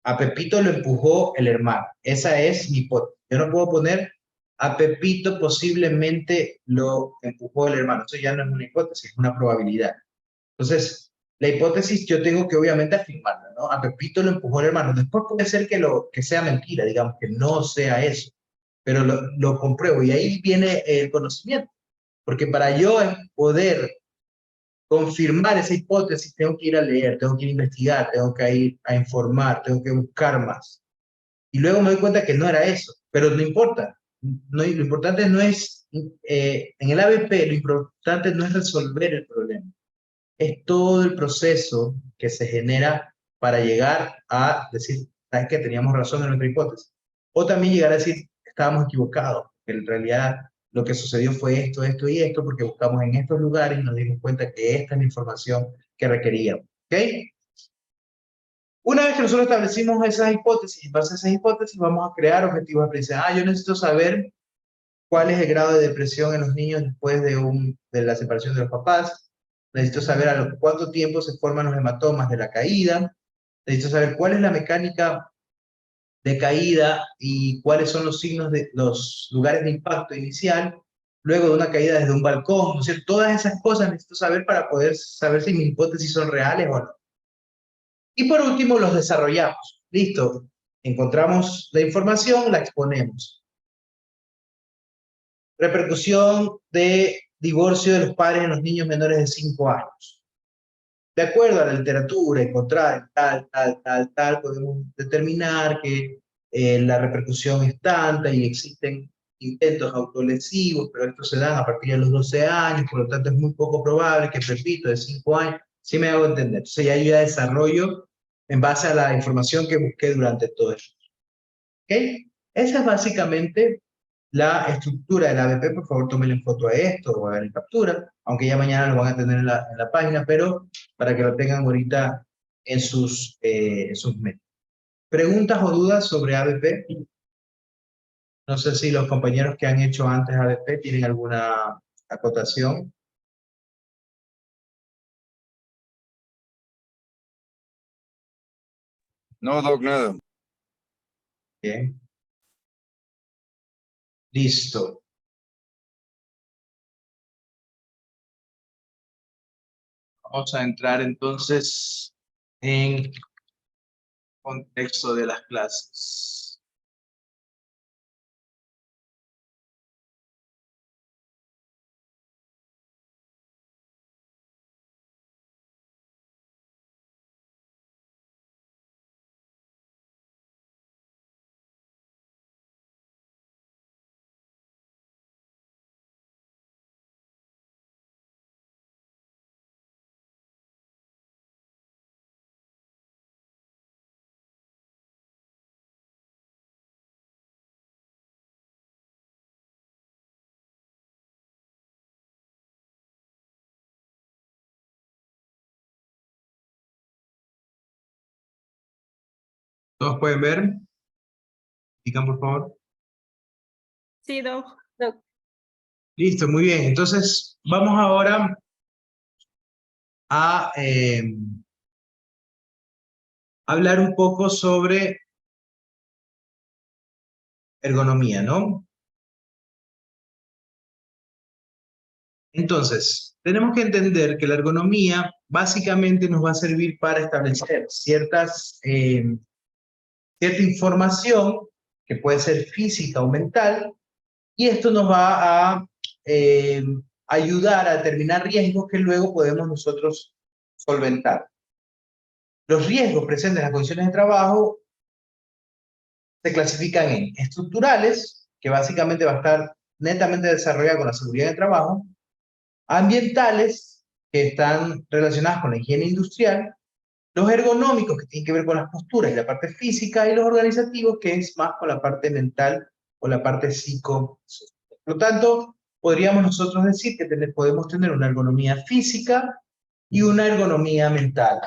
a Pepito lo empujó el hermano. Esa es mi hipótesis. Yo no puedo poner a Pepito posiblemente lo empujó el hermano. Eso ya no es una hipótesis, es una probabilidad. Entonces, la hipótesis yo tengo que obviamente afirmarla, ¿no? A Pepito lo empujó el hermano. Después puede ser que sea mentira, digamos, que no sea eso. Pero lo compruebo y ahí viene el conocimiento. Porque para yo poder confirmar esa hipótesis, tengo que ir a leer, tengo que ir a investigar, tengo que ir a informar, tengo que buscar más. Y luego me doy cuenta que no era eso, pero no importa. No, lo importante no es, en el ABP, lo importante no es resolver el problema. Es todo el proceso que se genera para llegar a decir, ¿sabes qué? Teníamos razón en nuestra hipótesis. O también llegar a decir, estábamos equivocados, que en realidad lo que sucedió fue esto, esto y esto, porque buscamos en estos lugares y nos dimos cuenta que esta es la información que requeríamos. ¿Ok? Una vez que nosotros establecimos esas hipótesis, en base a esas hipótesis vamos a crear objetivos de aprendizaje. Yo necesito saber cuál es el grado de depresión en los niños después de la separación de los papás. Necesito saber a los cuánto tiempo se forman los hematomas de la caída. Necesito saber cuál es la mecánica de caída y cuáles son los signos de los lugares de impacto inicial, luego de una caída desde un balcón. ¿No sé? Todas esas cosas necesito saber para poder saber si mis hipótesis son reales o no. Y por último, los desarrollamos. Listo. Encontramos la información, la exponemos. Repercusión de divorcio de los padres en los niños menores de 5 años. De acuerdo a la literatura, encontrar tal, podemos determinar que la repercusión es tanta y existen intentos autolesivos, pero estos se dan a partir de los 12 años, por lo tanto es muy poco probable que, repito, de 5 años, sí me hago entender. Entonces ya yo ya desarrollo en base a la información que busqué durante todo esto. ¿Ok? Esa es básicamente la estructura del ABP. Por favor, tómenle foto a esto o hagan captura, aunque ya mañana lo van a tener en la página, pero para que lo tengan ahorita en sus medios. ¿Preguntas o dudas sobre ABP? No sé si los compañeros que han hecho antes ABP tienen alguna acotación. No, Doc, nada. Bien. Listo. Vamos a entrar entonces en contexto de las clases. ¿Todos pueden ver? Digan, por favor. Sí, Doc. Listo, muy bien. Entonces, vamos ahora a hablar un poco sobre ergonomía, ¿no? Entonces, tenemos que entender que la ergonomía básicamente nos va a servir para establecer cierta información que puede ser física o mental, y esto nos va a ayudar a determinar riesgos que luego podemos nosotros solventar. Los riesgos presentes en las condiciones de trabajo se clasifican en estructurales, que básicamente va a estar netamente desarrollada con la seguridad del trabajo, ambientales, que están relacionadas con la higiene industrial, los ergonómicos, que tienen que ver con las posturas y la parte física, y los organizativos, que es más con la parte mental o la parte psicosocial. Por lo tanto, podríamos nosotros decir que podemos tener una ergonomía física y una ergonomía mental.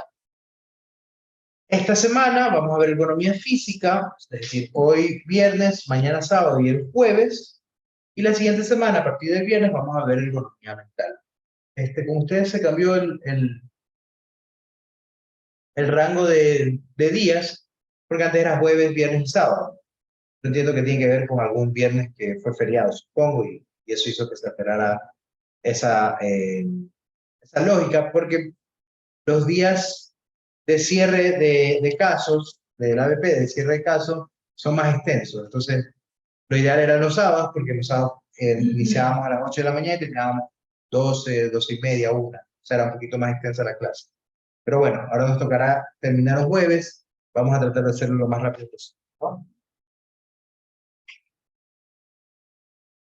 Esta semana vamos a ver ergonomía física, es decir, hoy viernes, mañana sábado y el jueves, y la siguiente semana, a partir del viernes, vamos a ver ergonomía mental. Con ustedes se cambió el rango de días, porque antes era jueves, viernes y sábado. Yo entiendo que tiene que ver con algún viernes que fue feriado, supongo, y eso hizo que se alterara esa lógica, porque los días de cierre de casos, del ABP, de cierre de casos, son más extensos. Entonces, lo ideal eran los sábados, porque los sábados iniciábamos a las 8 de la mañana y terminábamos 12, 12 y media, 1. será un poquito más extensa la clase. Pero bueno, ahora nos tocará terminar los jueves. Vamos a tratar de hacerlo lo más rápido posible, ¿no?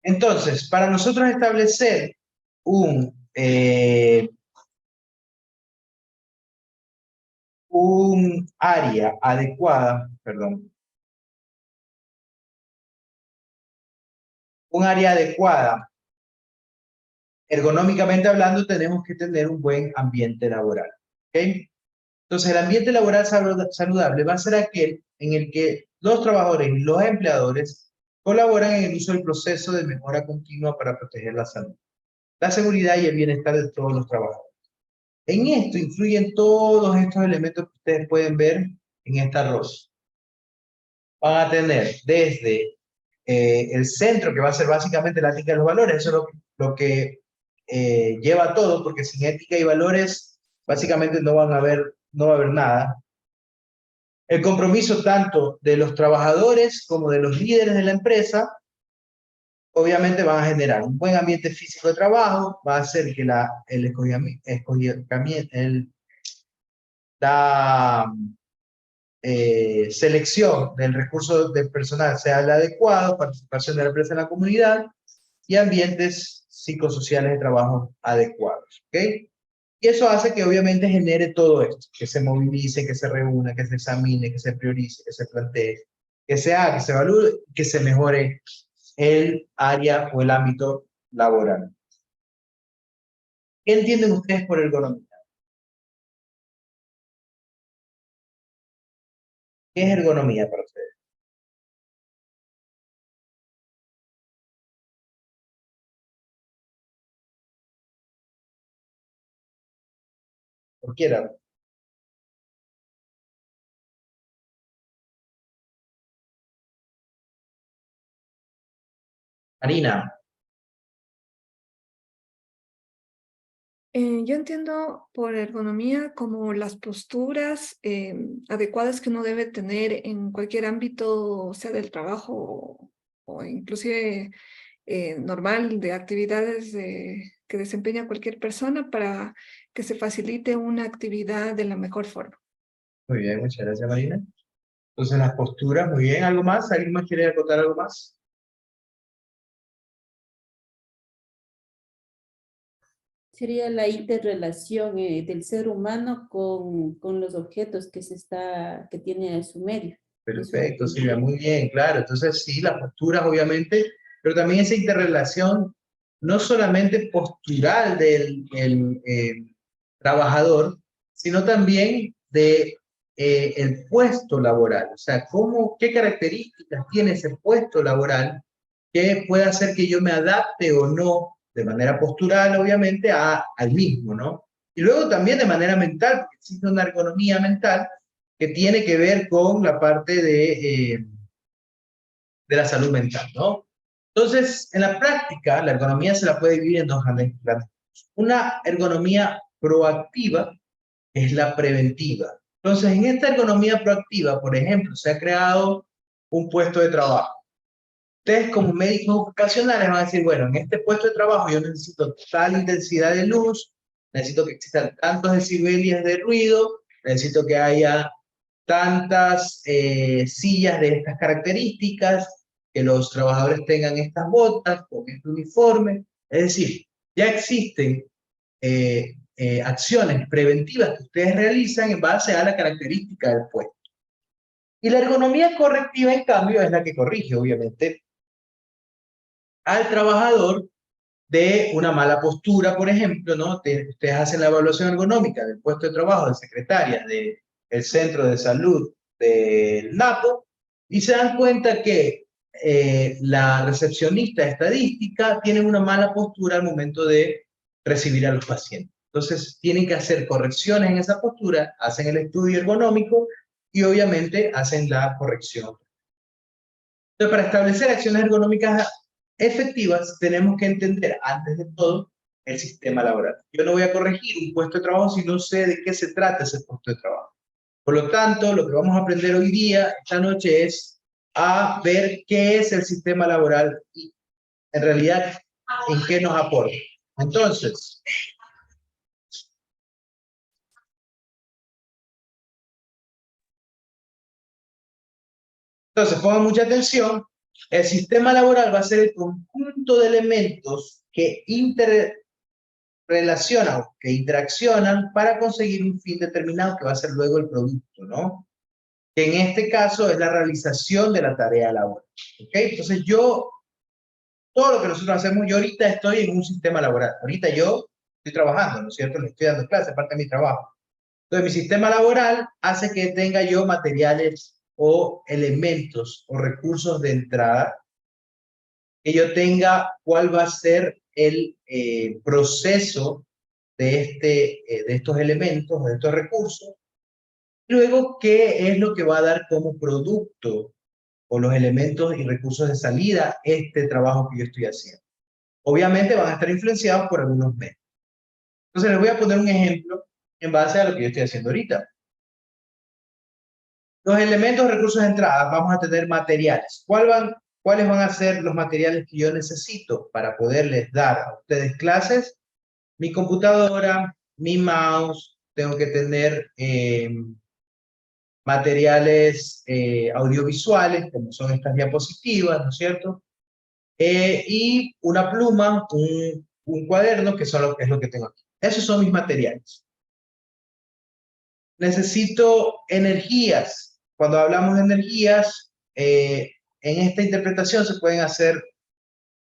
Entonces, para nosotros establecer un área adecuada, perdón, un área adecuada, ergonómicamente hablando, tenemos que tener un buen ambiente laboral, ¿ok? Entonces, el ambiente laboral saludable va a ser aquel en el que los trabajadores y los empleadores colaboran en el uso del proceso de mejora continua para proteger la salud, la seguridad y el bienestar de todos los trabajadores. En esto influyen todos estos elementos que ustedes pueden ver en esta arroz. Van a tener desde el centro, que va a ser básicamente la ética de los valores, eso es lo que lleva todo, porque sin ética y valores básicamente no va a haber nada. El compromiso tanto de los trabajadores como de los líderes de la empresa, obviamente van a generar un buen ambiente físico de trabajo, va a hacer que la selección del recurso del personal sea el adecuado, participación de la empresa en la comunidad y ambientes psicosociales de trabajo adecuados, ¿ok? Y eso hace que obviamente genere todo esto, que se movilice, que se reúna, que se examine, que se priorice, que se plantee, que se haga, que se evalúe, que se mejore el área o el ámbito laboral. ¿Qué entienden ustedes por ergonomía? ¿Qué es ergonomía para ustedes? Cualquiera. Marina. Yo entiendo por ergonomía como las posturas adecuadas que uno debe tener en cualquier ámbito, sea del trabajo o inclusive normal de actividades que desempeña cualquier persona para que se facilite una actividad de la mejor forma. Muy bien, muchas gracias, Marina. Entonces, las posturas, muy bien. ¿Algo más? ¿Alguien más quiere acotar algo más? Sería la interrelación del ser humano con los objetos que tiene en su medio. Perfecto, Silvia, muy bien, claro. Entonces, sí, las posturas, obviamente, pero también esa interrelación, no solamente postural del trabajador, sino también de el puesto laboral. O sea, qué características tiene ese puesto laboral que puede hacer que yo me adapte o no, de manera postural, obviamente, al mismo, ¿no? Y luego también de manera mental, porque existe una ergonomía mental que tiene que ver con la parte de la salud mental, ¿no? Entonces, en la práctica, la ergonomía se la puede dividir en dos grandes grupos. Una ergonomía proactiva es la preventiva. Entonces, en esta ergonomía proactiva, por ejemplo, se ha creado un puesto de trabajo. Ustedes como médicos ocupacionales van a decir, bueno, en este puesto de trabajo yo necesito tal intensidad de luz, necesito que existan tantos decibelios de ruido, necesito que haya tantas sillas de estas características, que los trabajadores tengan estas botas con este uniforme. Es decir, ya existen acciones preventivas que ustedes realizan en base a la característica del puesto. Y la ergonomía correctiva, en cambio, es la que corrige, obviamente, al trabajador de una mala postura, por ejemplo, ¿no? Ustedes hacen la evaluación ergonómica del puesto de trabajo de secretaria del centro de salud del NAPO y se dan cuenta que la recepcionista estadística tiene una mala postura al momento de recibir a los pacientes. Entonces, tienen que hacer correcciones en esa postura, hacen el estudio ergonómico y obviamente hacen la corrección. Entonces, para establecer acciones ergonómicas efectivas, tenemos que entender, antes de todo, el sistema laboral. Yo no voy a corregir un puesto de trabajo si no sé de qué se trata ese puesto de trabajo. Por lo tanto, lo que vamos a aprender hoy día, esta noche, es a ver qué es el sistema laboral y, en realidad, en qué nos aporta. Entonces, Entonces, pongan mucha atención. El sistema laboral va a ser el conjunto de elementos que interrelacionan o que interaccionan para conseguir un fin determinado que va a ser luego el producto, ¿no? Que en este caso es la realización de la tarea laboral. ¿Ok? Entonces todo lo que nosotros hacemos, yo ahorita estoy en un sistema laboral. Ahorita yo estoy trabajando, ¿no es cierto? Le estoy dando clases, parte de mi trabajo. Entonces, mi sistema laboral hace que tenga yo materiales o elementos o recursos de entrada, que yo tenga cuál va a ser el proceso de estos elementos, de estos recursos, luego qué es lo que va a dar como producto o los elementos y recursos de salida este trabajo que yo estoy haciendo. Obviamente van a estar influenciados por algunos medios. Entonces les voy a poner un ejemplo en base a lo que yo estoy haciendo ahorita. Los elementos, recursos de entrada, vamos a tener materiales. ¿Cuáles van a ser los materiales que yo necesito para poderles dar a ustedes clases? Mi computadora, mi mouse, tengo que tener materiales audiovisuales, como son estas diapositivas, ¿no es cierto? Y una pluma, un cuaderno, que es lo que tengo aquí. Esos son mis materiales. Necesito energías. Cuando hablamos de energías, en esta interpretación se pueden hacer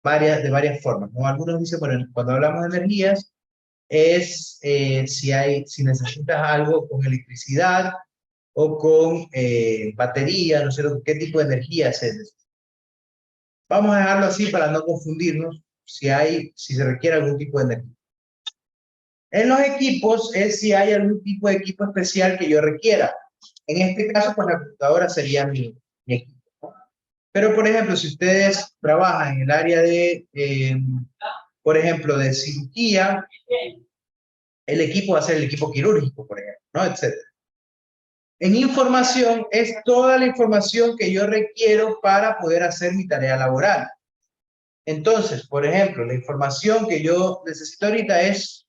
de varias formas, ¿no? Algunos dicen, bueno, cuando hablamos de energías, es si necesitas algo con electricidad o con batería, no sé qué tipo de energía se necesita. Vamos a dejarlo así para no confundirnos si se requiere algún tipo de energía. En los equipos es si hay algún tipo de equipo especial que yo requiera. En este caso, pues la computadora sería mi equipo, ¿no? Pero, por ejemplo, si ustedes trabajan en el área de, por ejemplo, de cirugía, el equipo va a ser el equipo quirúrgico, por ejemplo, ¿no? Etcétera. En información es toda la información que yo requiero para poder hacer mi tarea laboral. Entonces, por ejemplo, la información que yo necesito ahorita es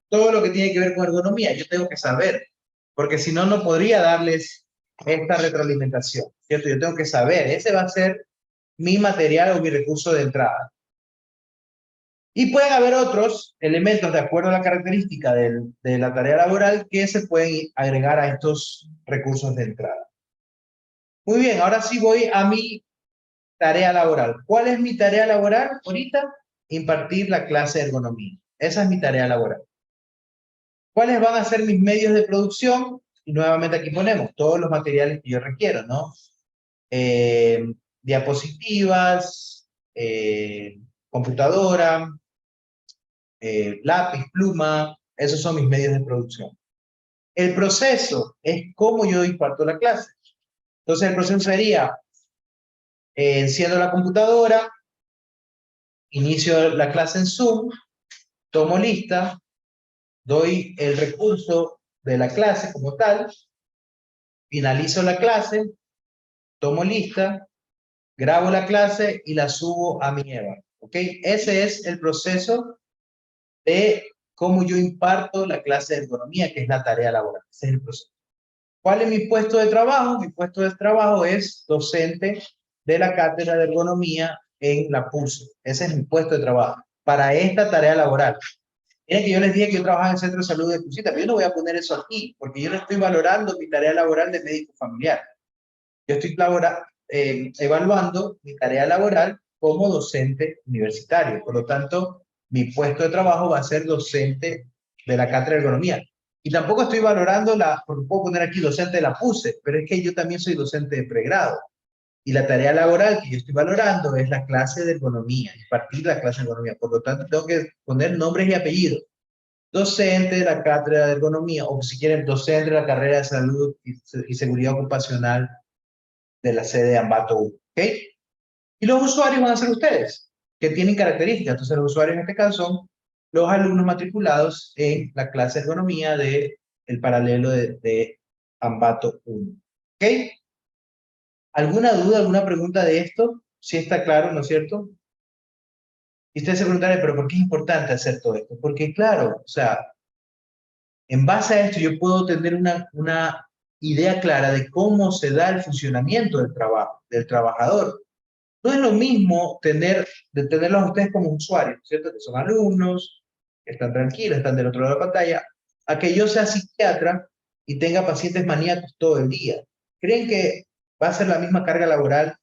todo lo que tiene que ver con ergonomía. Yo tengo que saber, porque si no, no podría darles esta retroalimentación, ¿cierto? Yo tengo que saber, ese va a ser mi material o mi recurso de entrada. Y pueden haber otros elementos de acuerdo a la característica de la tarea laboral que se pueden agregar a estos recursos de entrada. Muy bien, ahora sí voy a mi tarea laboral. ¿Cuál es mi tarea laboral ahorita? Impartir la clase de ergonomía. Esa es mi tarea laboral. ¿Cuáles van a ser mis medios de producción? Y nuevamente aquí ponemos todos los materiales que yo requiero, ¿no? Diapositivas, computadora, lápiz, pluma, esos son mis medios de producción. El proceso es cómo yo imparto la clase. Entonces el proceso sería, enciendo la computadora, inicio la clase en Zoom, tomo lista, doy el recurso de la clase como tal, finalizo la clase, tomo lista, grabo la clase y la subo a mi EVA. ¿Ok? Ese es el proceso de cómo yo imparto la clase de ergonomía, que es la tarea laboral. Ese es el proceso. ¿Cuál es mi puesto de trabajo? Mi puesto de trabajo es docente de la cátedra de ergonomía en la PUSE. Ese es mi puesto de trabajo para esta tarea laboral. Miren que yo les dije que yo trabajaba en el Centro de Salud de Crucita, pero yo no voy a poner eso aquí, porque yo no estoy valorando mi tarea laboral de médico familiar. Yo estoy evaluando mi tarea laboral como docente universitario. Por lo tanto, mi puesto de trabajo va a ser docente de la cátedra de ergonomía. Y tampoco estoy valorando porque puedo poner aquí docente de la PUSE, pero es que yo también soy docente de pregrado. Y la tarea laboral que yo estoy valorando es la clase de ergonomía, impartir la clase de ergonomía. Por lo tanto, tengo que poner nombres y apellidos. Docente de la cátedra de ergonomía, o si quieren, docente de la carrera de salud y seguridad ocupacional de la sede de Ambato 1. ¿Ok? Y los usuarios van a ser ustedes, que tienen características. Entonces, los usuarios en este caso son los alumnos matriculados en la clase de ergonomía del paralelo de Ambato 1. ¿Ok? ¿Alguna duda, alguna pregunta de esto? Sí está claro, ¿no es cierto? Y ustedes se preguntarán, ¿pero por qué es importante hacer todo esto? Porque claro, o sea, en base a esto yo puedo tener una idea clara de cómo se da el funcionamiento del trabajo, del trabajador. No es lo mismo tenerlos a ustedes como usuarios, ¿cierto? Que son alumnos, que están tranquilos, están del otro lado de la pantalla, a que yo sea psiquiatra y tenga pacientes maníacos todo el día. ¿Creen que va a ser la misma carga laboral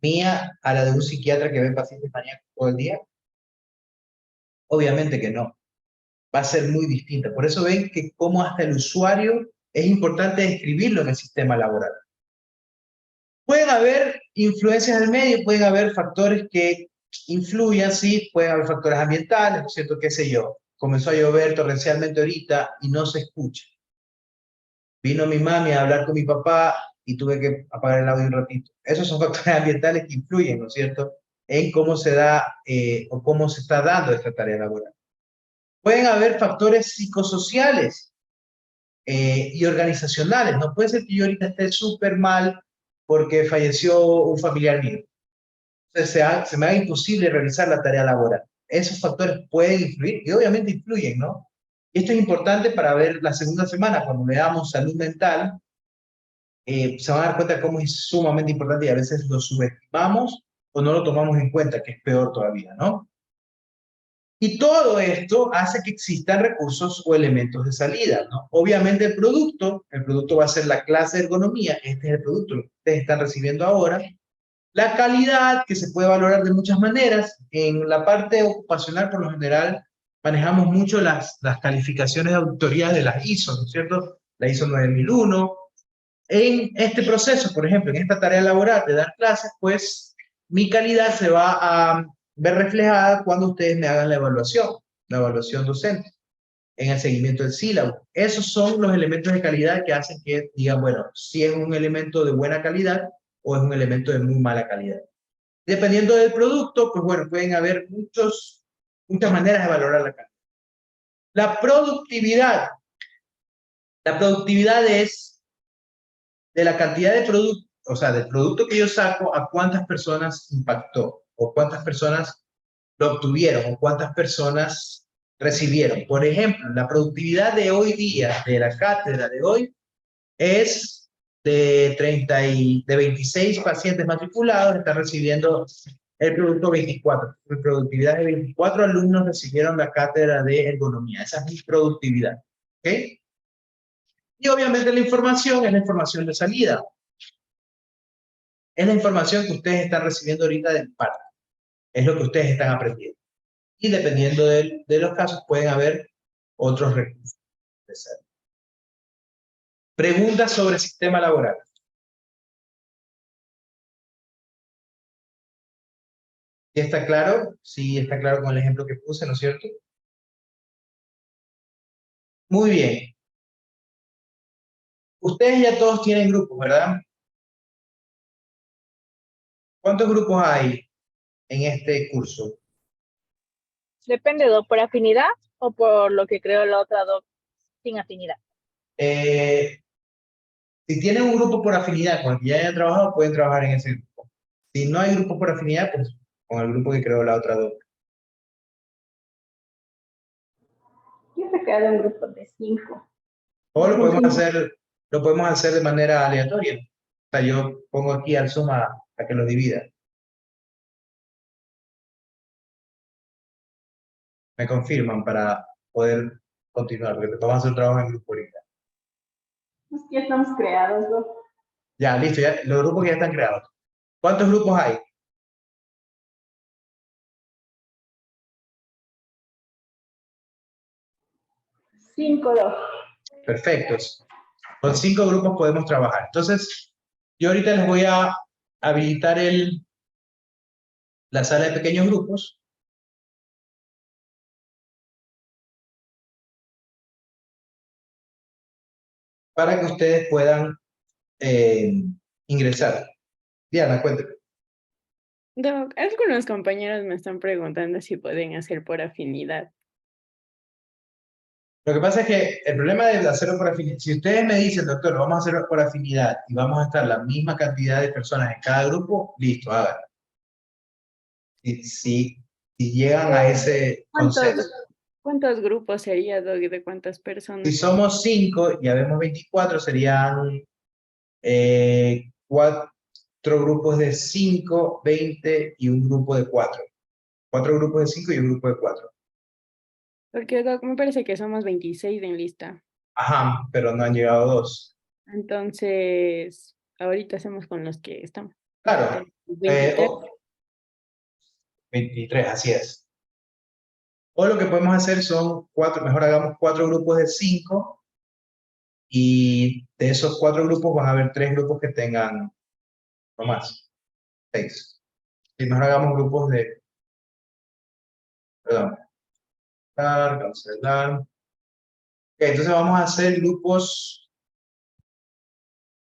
mía a la de un psiquiatra que ve pacientes maníacos todo el día? Obviamente que no. Va a ser muy distinta. Por eso ven que como hasta el usuario es importante describirlo en el sistema laboral. Pueden haber influencias del medio, pueden haber factores que influyan, sí, pueden haber factores ambientales, ¿no es cierto? ¿Qué sé yo? Comenzó a llover torrencialmente ahorita y no se escucha. Vino mi mami a hablar con mi papá y tuve que apagar el audio un ratito. Esos son factores ambientales que influyen, ¿no es cierto?, en cómo se da o cómo se está dando esta tarea laboral. Pueden haber factores psicosociales y organizacionales. No puede ser que yo ahorita esté súper mal porque falleció un familiar mío. Entonces se me haga imposible realizar la tarea laboral. Esos factores pueden influir y obviamente influyen, ¿no? Esto es importante para ver la segunda semana, cuando veamos salud mental, se van a dar cuenta cómo es sumamente importante y a veces lo subestimamos o no lo tomamos en cuenta, que es peor todavía, ¿no? Y todo esto hace que existan recursos o elementos de salida, ¿no? Obviamente el producto va a ser la clase de ergonomía, este es el producto que ustedes están recibiendo ahora. La calidad, que se puede valorar de muchas maneras. En la parte ocupacional, por lo general, manejamos mucho las calificaciones de auditoría de las ISO, ¿no es cierto? La ISO 9001. En este proceso, por ejemplo, en esta tarea laboral de dar clases, pues mi calidad se va a ver reflejada cuando ustedes me hagan la evaluación docente, en el seguimiento del sílabo. Esos son los elementos de calidad que hacen que digan, bueno, si es un elemento de buena calidad o es un elemento de muy mala calidad. Dependiendo del producto, pues bueno, pueden haber muchas maneras de valorar la calidad. La productividad. La productividad es de la cantidad de producto, o sea, del producto que yo saco a cuántas personas impactó, o cuántas personas lo obtuvieron, o cuántas personas recibieron. Por ejemplo, la productividad de hoy día, de la cátedra de hoy, es de 26 pacientes matriculados, están recibiendo el producto 24. Mi productividad de 24 alumnos recibieron la cátedra de ergonomía. Esa es mi productividad. ¿Ok? Y obviamente la información es la información de salida. Es la información que ustedes están recibiendo ahorita del parte. Es lo que ustedes están aprendiendo. Y dependiendo de los casos, pueden haber otros recursos. Preguntas sobre el sistema laboral. ¿Sí está claro? Sí, está claro con el ejemplo que puse, ¿no es cierto? Muy bien. Ustedes ya todos tienen grupos, ¿verdad? ¿Cuántos grupos hay en este curso? Depende, Doc, ¿por afinidad o por lo que creó la otra Doc sin afinidad? Si tienen un grupo por afinidad con el que ya hayan trabajado, pueden trabajar en ese grupo. Si no hay grupo por afinidad, pues con el grupo que creó la otra Doc. Yo he creado un grupo de 5. O lo podemos hacer de manera aleatoria. O sea, yo pongo aquí al Zoom a que lo divida. Me confirman para poder continuar, porque vamos a hacer un trabajo en grupo ahorita. Es que ya estamos creados, ¿no? Ya, listo, ya, los grupos ya están creados. ¿Cuántos grupos hay? Cinco. Perfectos. Con 5 grupos podemos trabajar. Entonces, yo ahorita les voy a habilitar la sala de pequeños grupos. Para que ustedes puedan ingresar. Diana, cuéntame. Doc, algunos compañeros me están preguntando si pueden hacer por afinidad. Lo que pasa es que el problema de hacerlo por afinidad, si ustedes me dicen, doctor, lo vamos a hacer por afinidad y vamos a estar la misma cantidad de personas en cada grupo, listo, háganlo. Si llegan a ese concepto. ¿Cuántos grupos sería, Doc, y de cuántas Si personas? somos 5 y habemos 24, serían 4 grupos de 5, 20 y un grupo de 4. 4 grupos de 5 y un grupo de 4. Porque, Doc, me parece que somos 26 en lista. Ajá, pero no han llegado 2. Entonces, ahorita hacemos con los que estamos. Claro. 23. 23, así es. O lo que podemos hacer son 4, mejor hagamos 4 grupos de 5 y de esos 4 grupos van a haber 3 grupos que tengan, no más, 6. Y mejor hagamos grupos de, perdón, cancelar. Ok, entonces vamos a hacer grupos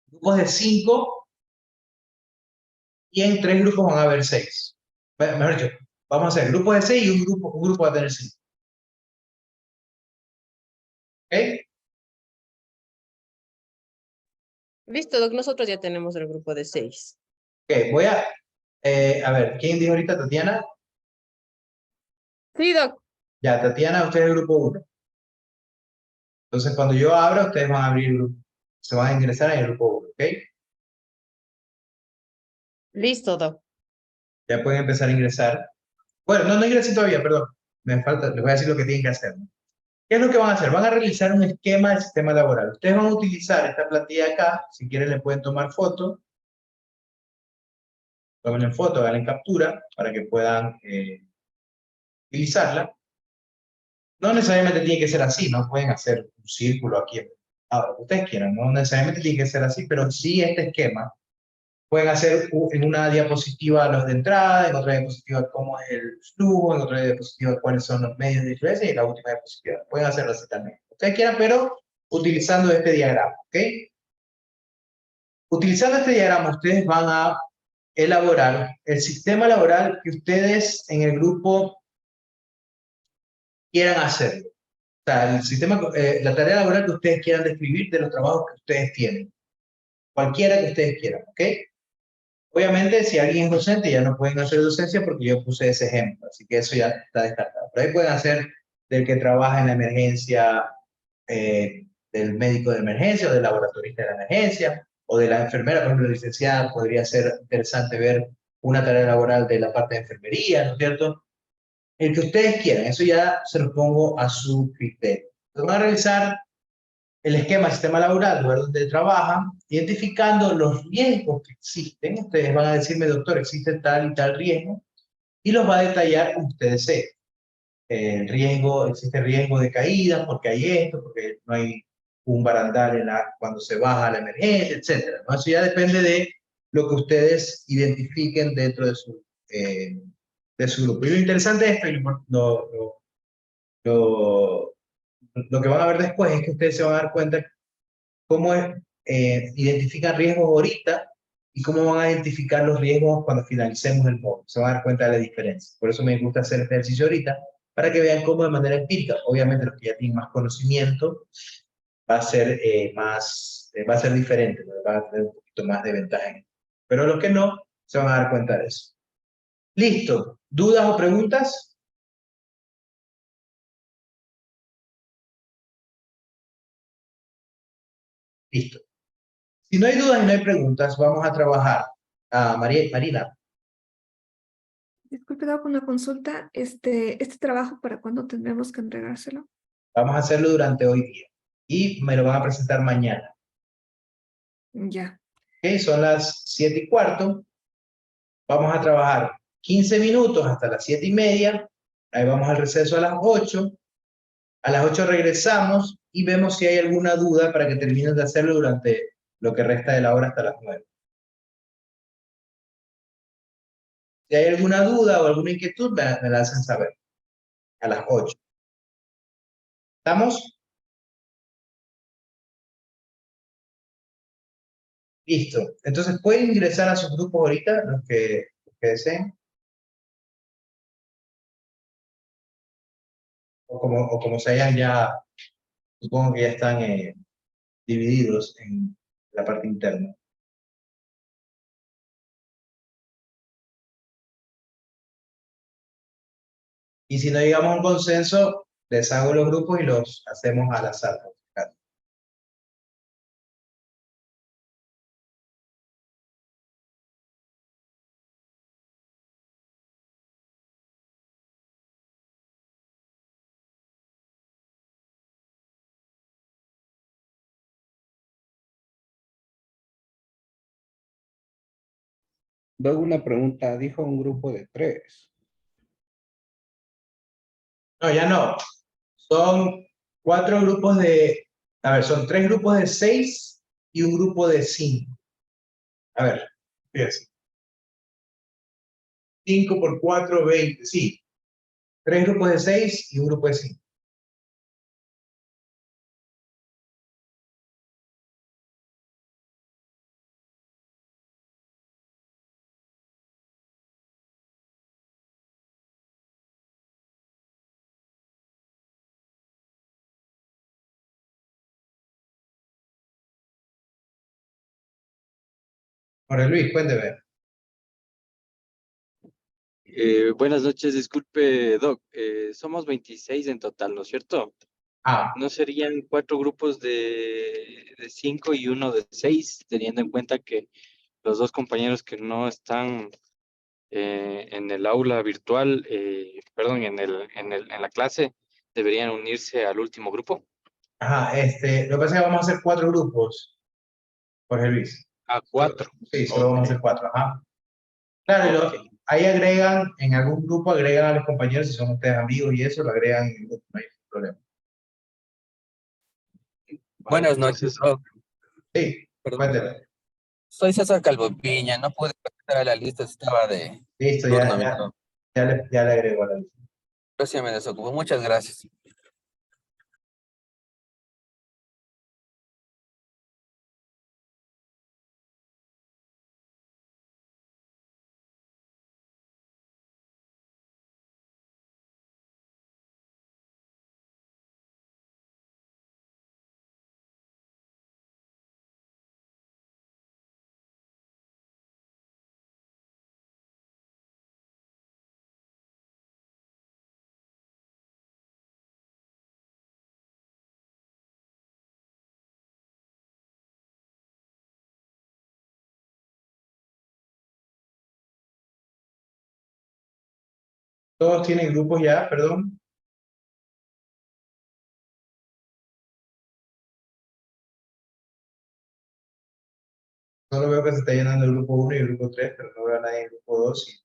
de 5 y en 3 grupos van a haber 6. Mejor dicho, vamos a hacer grupos de 6 y un grupo va a tener 5. ¿Ok? Listo, Doc, nosotros ya tenemos el grupo de 6. Ok, voy a ver, ¿quién dijo ahorita? ¿Tatiana? Sí, Doc. Ya, Tatiana, usted es el grupo 1. Entonces, cuando yo abra, ustedes van a abrir el grupo. Se van a ingresar en el grupo 1, ¿ok? Listo, Doc. Ya pueden empezar a ingresar. Bueno, no ingresen todavía, perdón. Me falta, les voy a decir lo que tienen que hacer, ¿no? ¿Qué es lo que van a hacer? Van a realizar un esquema del sistema laboral. Ustedes van a utilizar esta plantilla acá. Si quieren, le pueden tomar foto. Tomen foto, hagan captura para que puedan utilizarla. No necesariamente tiene que ser así, no pueden hacer un círculo aquí, lo que ustedes quieran, no necesariamente tiene que ser así, pero sí este esquema. Pueden hacer en una diapositiva los de entrada, en otra diapositiva cómo es el flujo, en otra diapositiva cuáles son los medios de influencia y en la última diapositiva. Pueden hacerlo así también. Ustedes quieran, pero utilizando este diagrama, ¿ok? Utilizando este diagrama, ustedes van a elaborar el sistema laboral que ustedes en el grupo quieran hacer. O sea, el sistema, la tarea laboral que ustedes quieran describir de los trabajos que ustedes tienen. Cualquiera que ustedes quieran, ¿ok? Obviamente, si alguien es docente, ya no pueden hacer docencia porque yo puse ese ejemplo, así que eso ya está descartado. Pero ahí pueden hacer del que trabaja en la emergencia, del médico de emergencia o del laboratorista de la emergencia, o de la enfermera, por ejemplo, licenciada, podría ser interesante ver una tarea laboral de la parte de enfermería, ¿no es cierto? El que ustedes quieran, eso ya se lo pongo a su criterio. Entonces van a revisar el esquema del sistema laboral, lugar donde trabajan, identificando los riesgos que existen. Ustedes van a decirme, doctor, existe tal y tal riesgo, y los va a detallar como ustedes deseen. El riesgo, existe riesgo de caída, porque hay esto, porque no hay un barandal cuando se baja la emergencia, etc. ¿no? Eso ya depende de lo que ustedes identifiquen dentro de su grupo. Y lo interesante de esto, y lo que van a ver después es que ustedes se van a dar cuenta cómo identifican riesgos ahorita y cómo van a identificar los riesgos cuando finalicemos el módulo. Se van a dar cuenta de la diferencia. Por eso me gusta hacer este ejercicio ahorita, para que vean cómo de manera empírica, obviamente los que ya tienen más conocimiento, va a ser diferente, ¿no? Va a tener un poquito más de ventaja. Pero los que no, se van a dar cuenta de eso. Listo. ¿Dudas o preguntas? Listo. Si no hay dudas y no hay preguntas, vamos a trabajar. Marina. Disculpe, con una consulta. Este trabajo, ¿para cuándo tendremos que entregárselo? Vamos a hacerlo durante hoy día. Y me lo van a presentar mañana. Ya. Ok, son las 7:15. Vamos a trabajar 15 minutos hasta las 7:30. Ahí vamos al receso a las 8. A las 8 regresamos y vemos si hay alguna duda para que terminen de hacerlo durante lo que resta de la hora hasta las 9. Si hay alguna duda o alguna inquietud, me la hacen saber. A las 8. ¿Estamos? Listo. Entonces, ¿pueden ingresar a sus grupos ahorita, los que deseen? O como se hayan ya, supongo que ya están divididos en la parte interna. Y si no llegamos a un consenso, Les hago los grupos y los hacemos al azar. Luego una pregunta, dijo un grupo de 3. No, ya no. Son 4 grupos de, a ver, son 3 grupos de 6 y un grupo de 5. A ver, fíjense. 5 por 4, 20, sí. 3 grupos de 6 y un grupo de 5. Jorge Luis, cuénteme. Buenas noches, disculpe, Doc. Somos 26 en total, ¿no es cierto? ¿No serían 4 grupos de 5 y uno de 6, teniendo en cuenta que los 2 compañeros que no están en el aula virtual, perdón, en la clase, deberían unirse al último grupo? Ajá, lo que pasa es que vamos a hacer 4 grupos, Jorge Luis. 4. Sí, solo vamos a hacer 4, ajá. Claro, ahí agregan, en algún grupo agregan a los compañeros, si son ustedes amigos y eso, lo agregan en el grupo, no hay problema. Buenas noches, Doc. Sí, cuénteme. Soy César Calvo Piña, no pude contestar a la lista, estaba de Listo, turno. ya le agrego a la lista. Recién me desocupo, muchas gracias. ¿Todos tienen grupos ya, perdón? Solo veo que se está llenando el grupo 1 y el grupo 3, pero no veo a nadie en el grupo 2.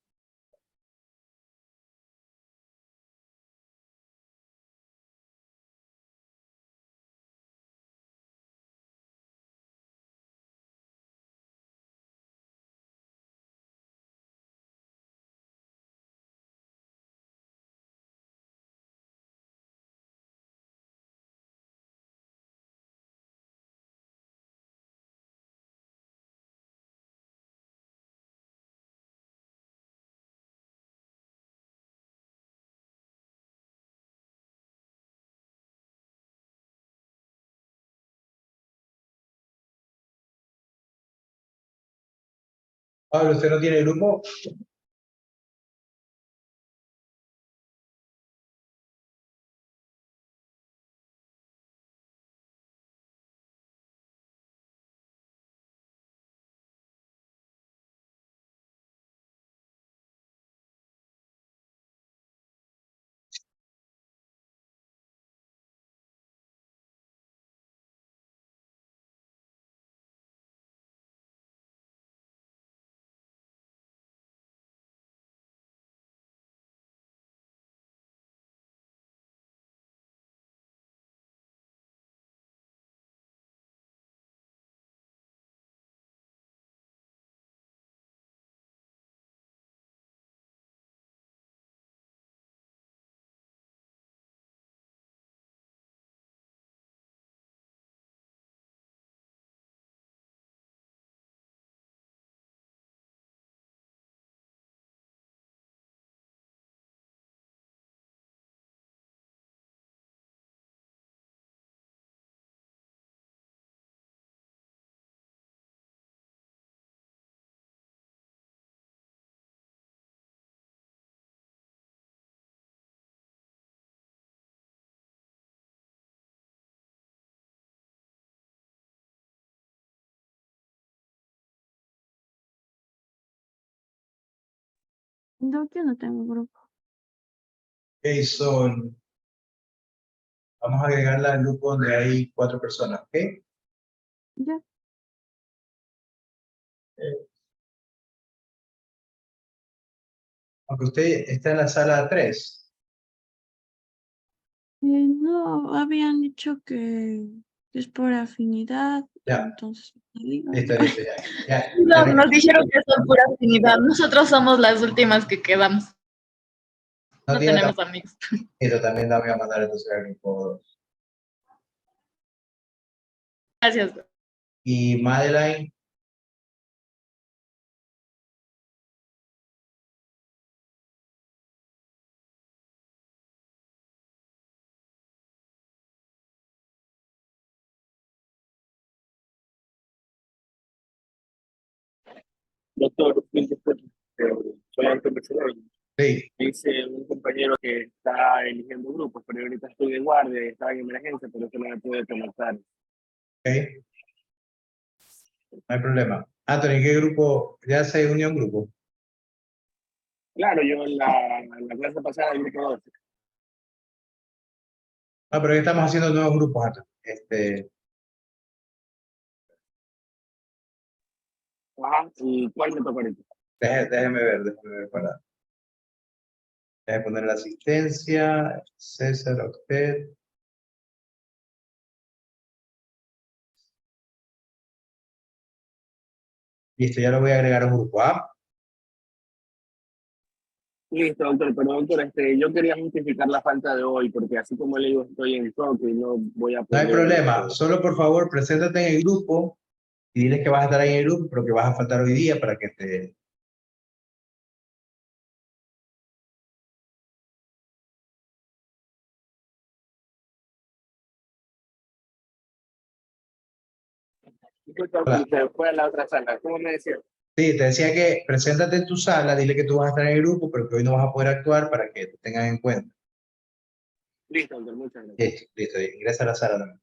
Pablo, ¿usted no tiene grupo? No, yo no tengo grupo. Ok, vamos a agregarla al grupo donde hay 4 personas, ¿ok? Ya. Aunque usted está en la sala 3. No, habían dicho que es por afinidad, Ya. entonces no digo. Listo, ya. No, nos dijeron que son pura afinidad. Nosotros somos las últimas que quedamos. No tenemos amigos. Esto también la voy a mandar entonces al grupo 2. Gracias. Y Madeline. Doctor, soy Antonio Mercedes. Sí. Dice un compañero que está eligiendo grupos, pero ahorita estoy de guardia y estaba en emergencia, pero eso no me puede conectar. Ok. No hay problema. Anthony, ¿qué grupo? ¿Ya se unió a un grupo? Claro, yo en la clase pasada del grupo 12. No, pero ya estamos haciendo nuevos grupos, Anthony. Ajá, ¿y cuál me toca ahorita? Déjeme ver para. Déjeme poner la asistencia. César, usted. Listo, ya lo voy a agregar a un grupo A. Listo, doctor, pero doctor, yo quería justificar la falta de hoy, porque así como le digo, estoy en toque y no voy a No poder... hay problema, solo por favor, preséntate en el grupo y diles que vas a estar ahí en el grupo, pero que vas a faltar hoy día para que te... Disculpa, se fue a la otra sala, ¿cómo me decía? Sí, te decía que preséntate en tu sala, dile que tú vas a estar en el grupo, pero que hoy no vas a poder actuar para que te tengan en cuenta. Listo, doctor, muchas gracias. Listo, ingresa a la sala también.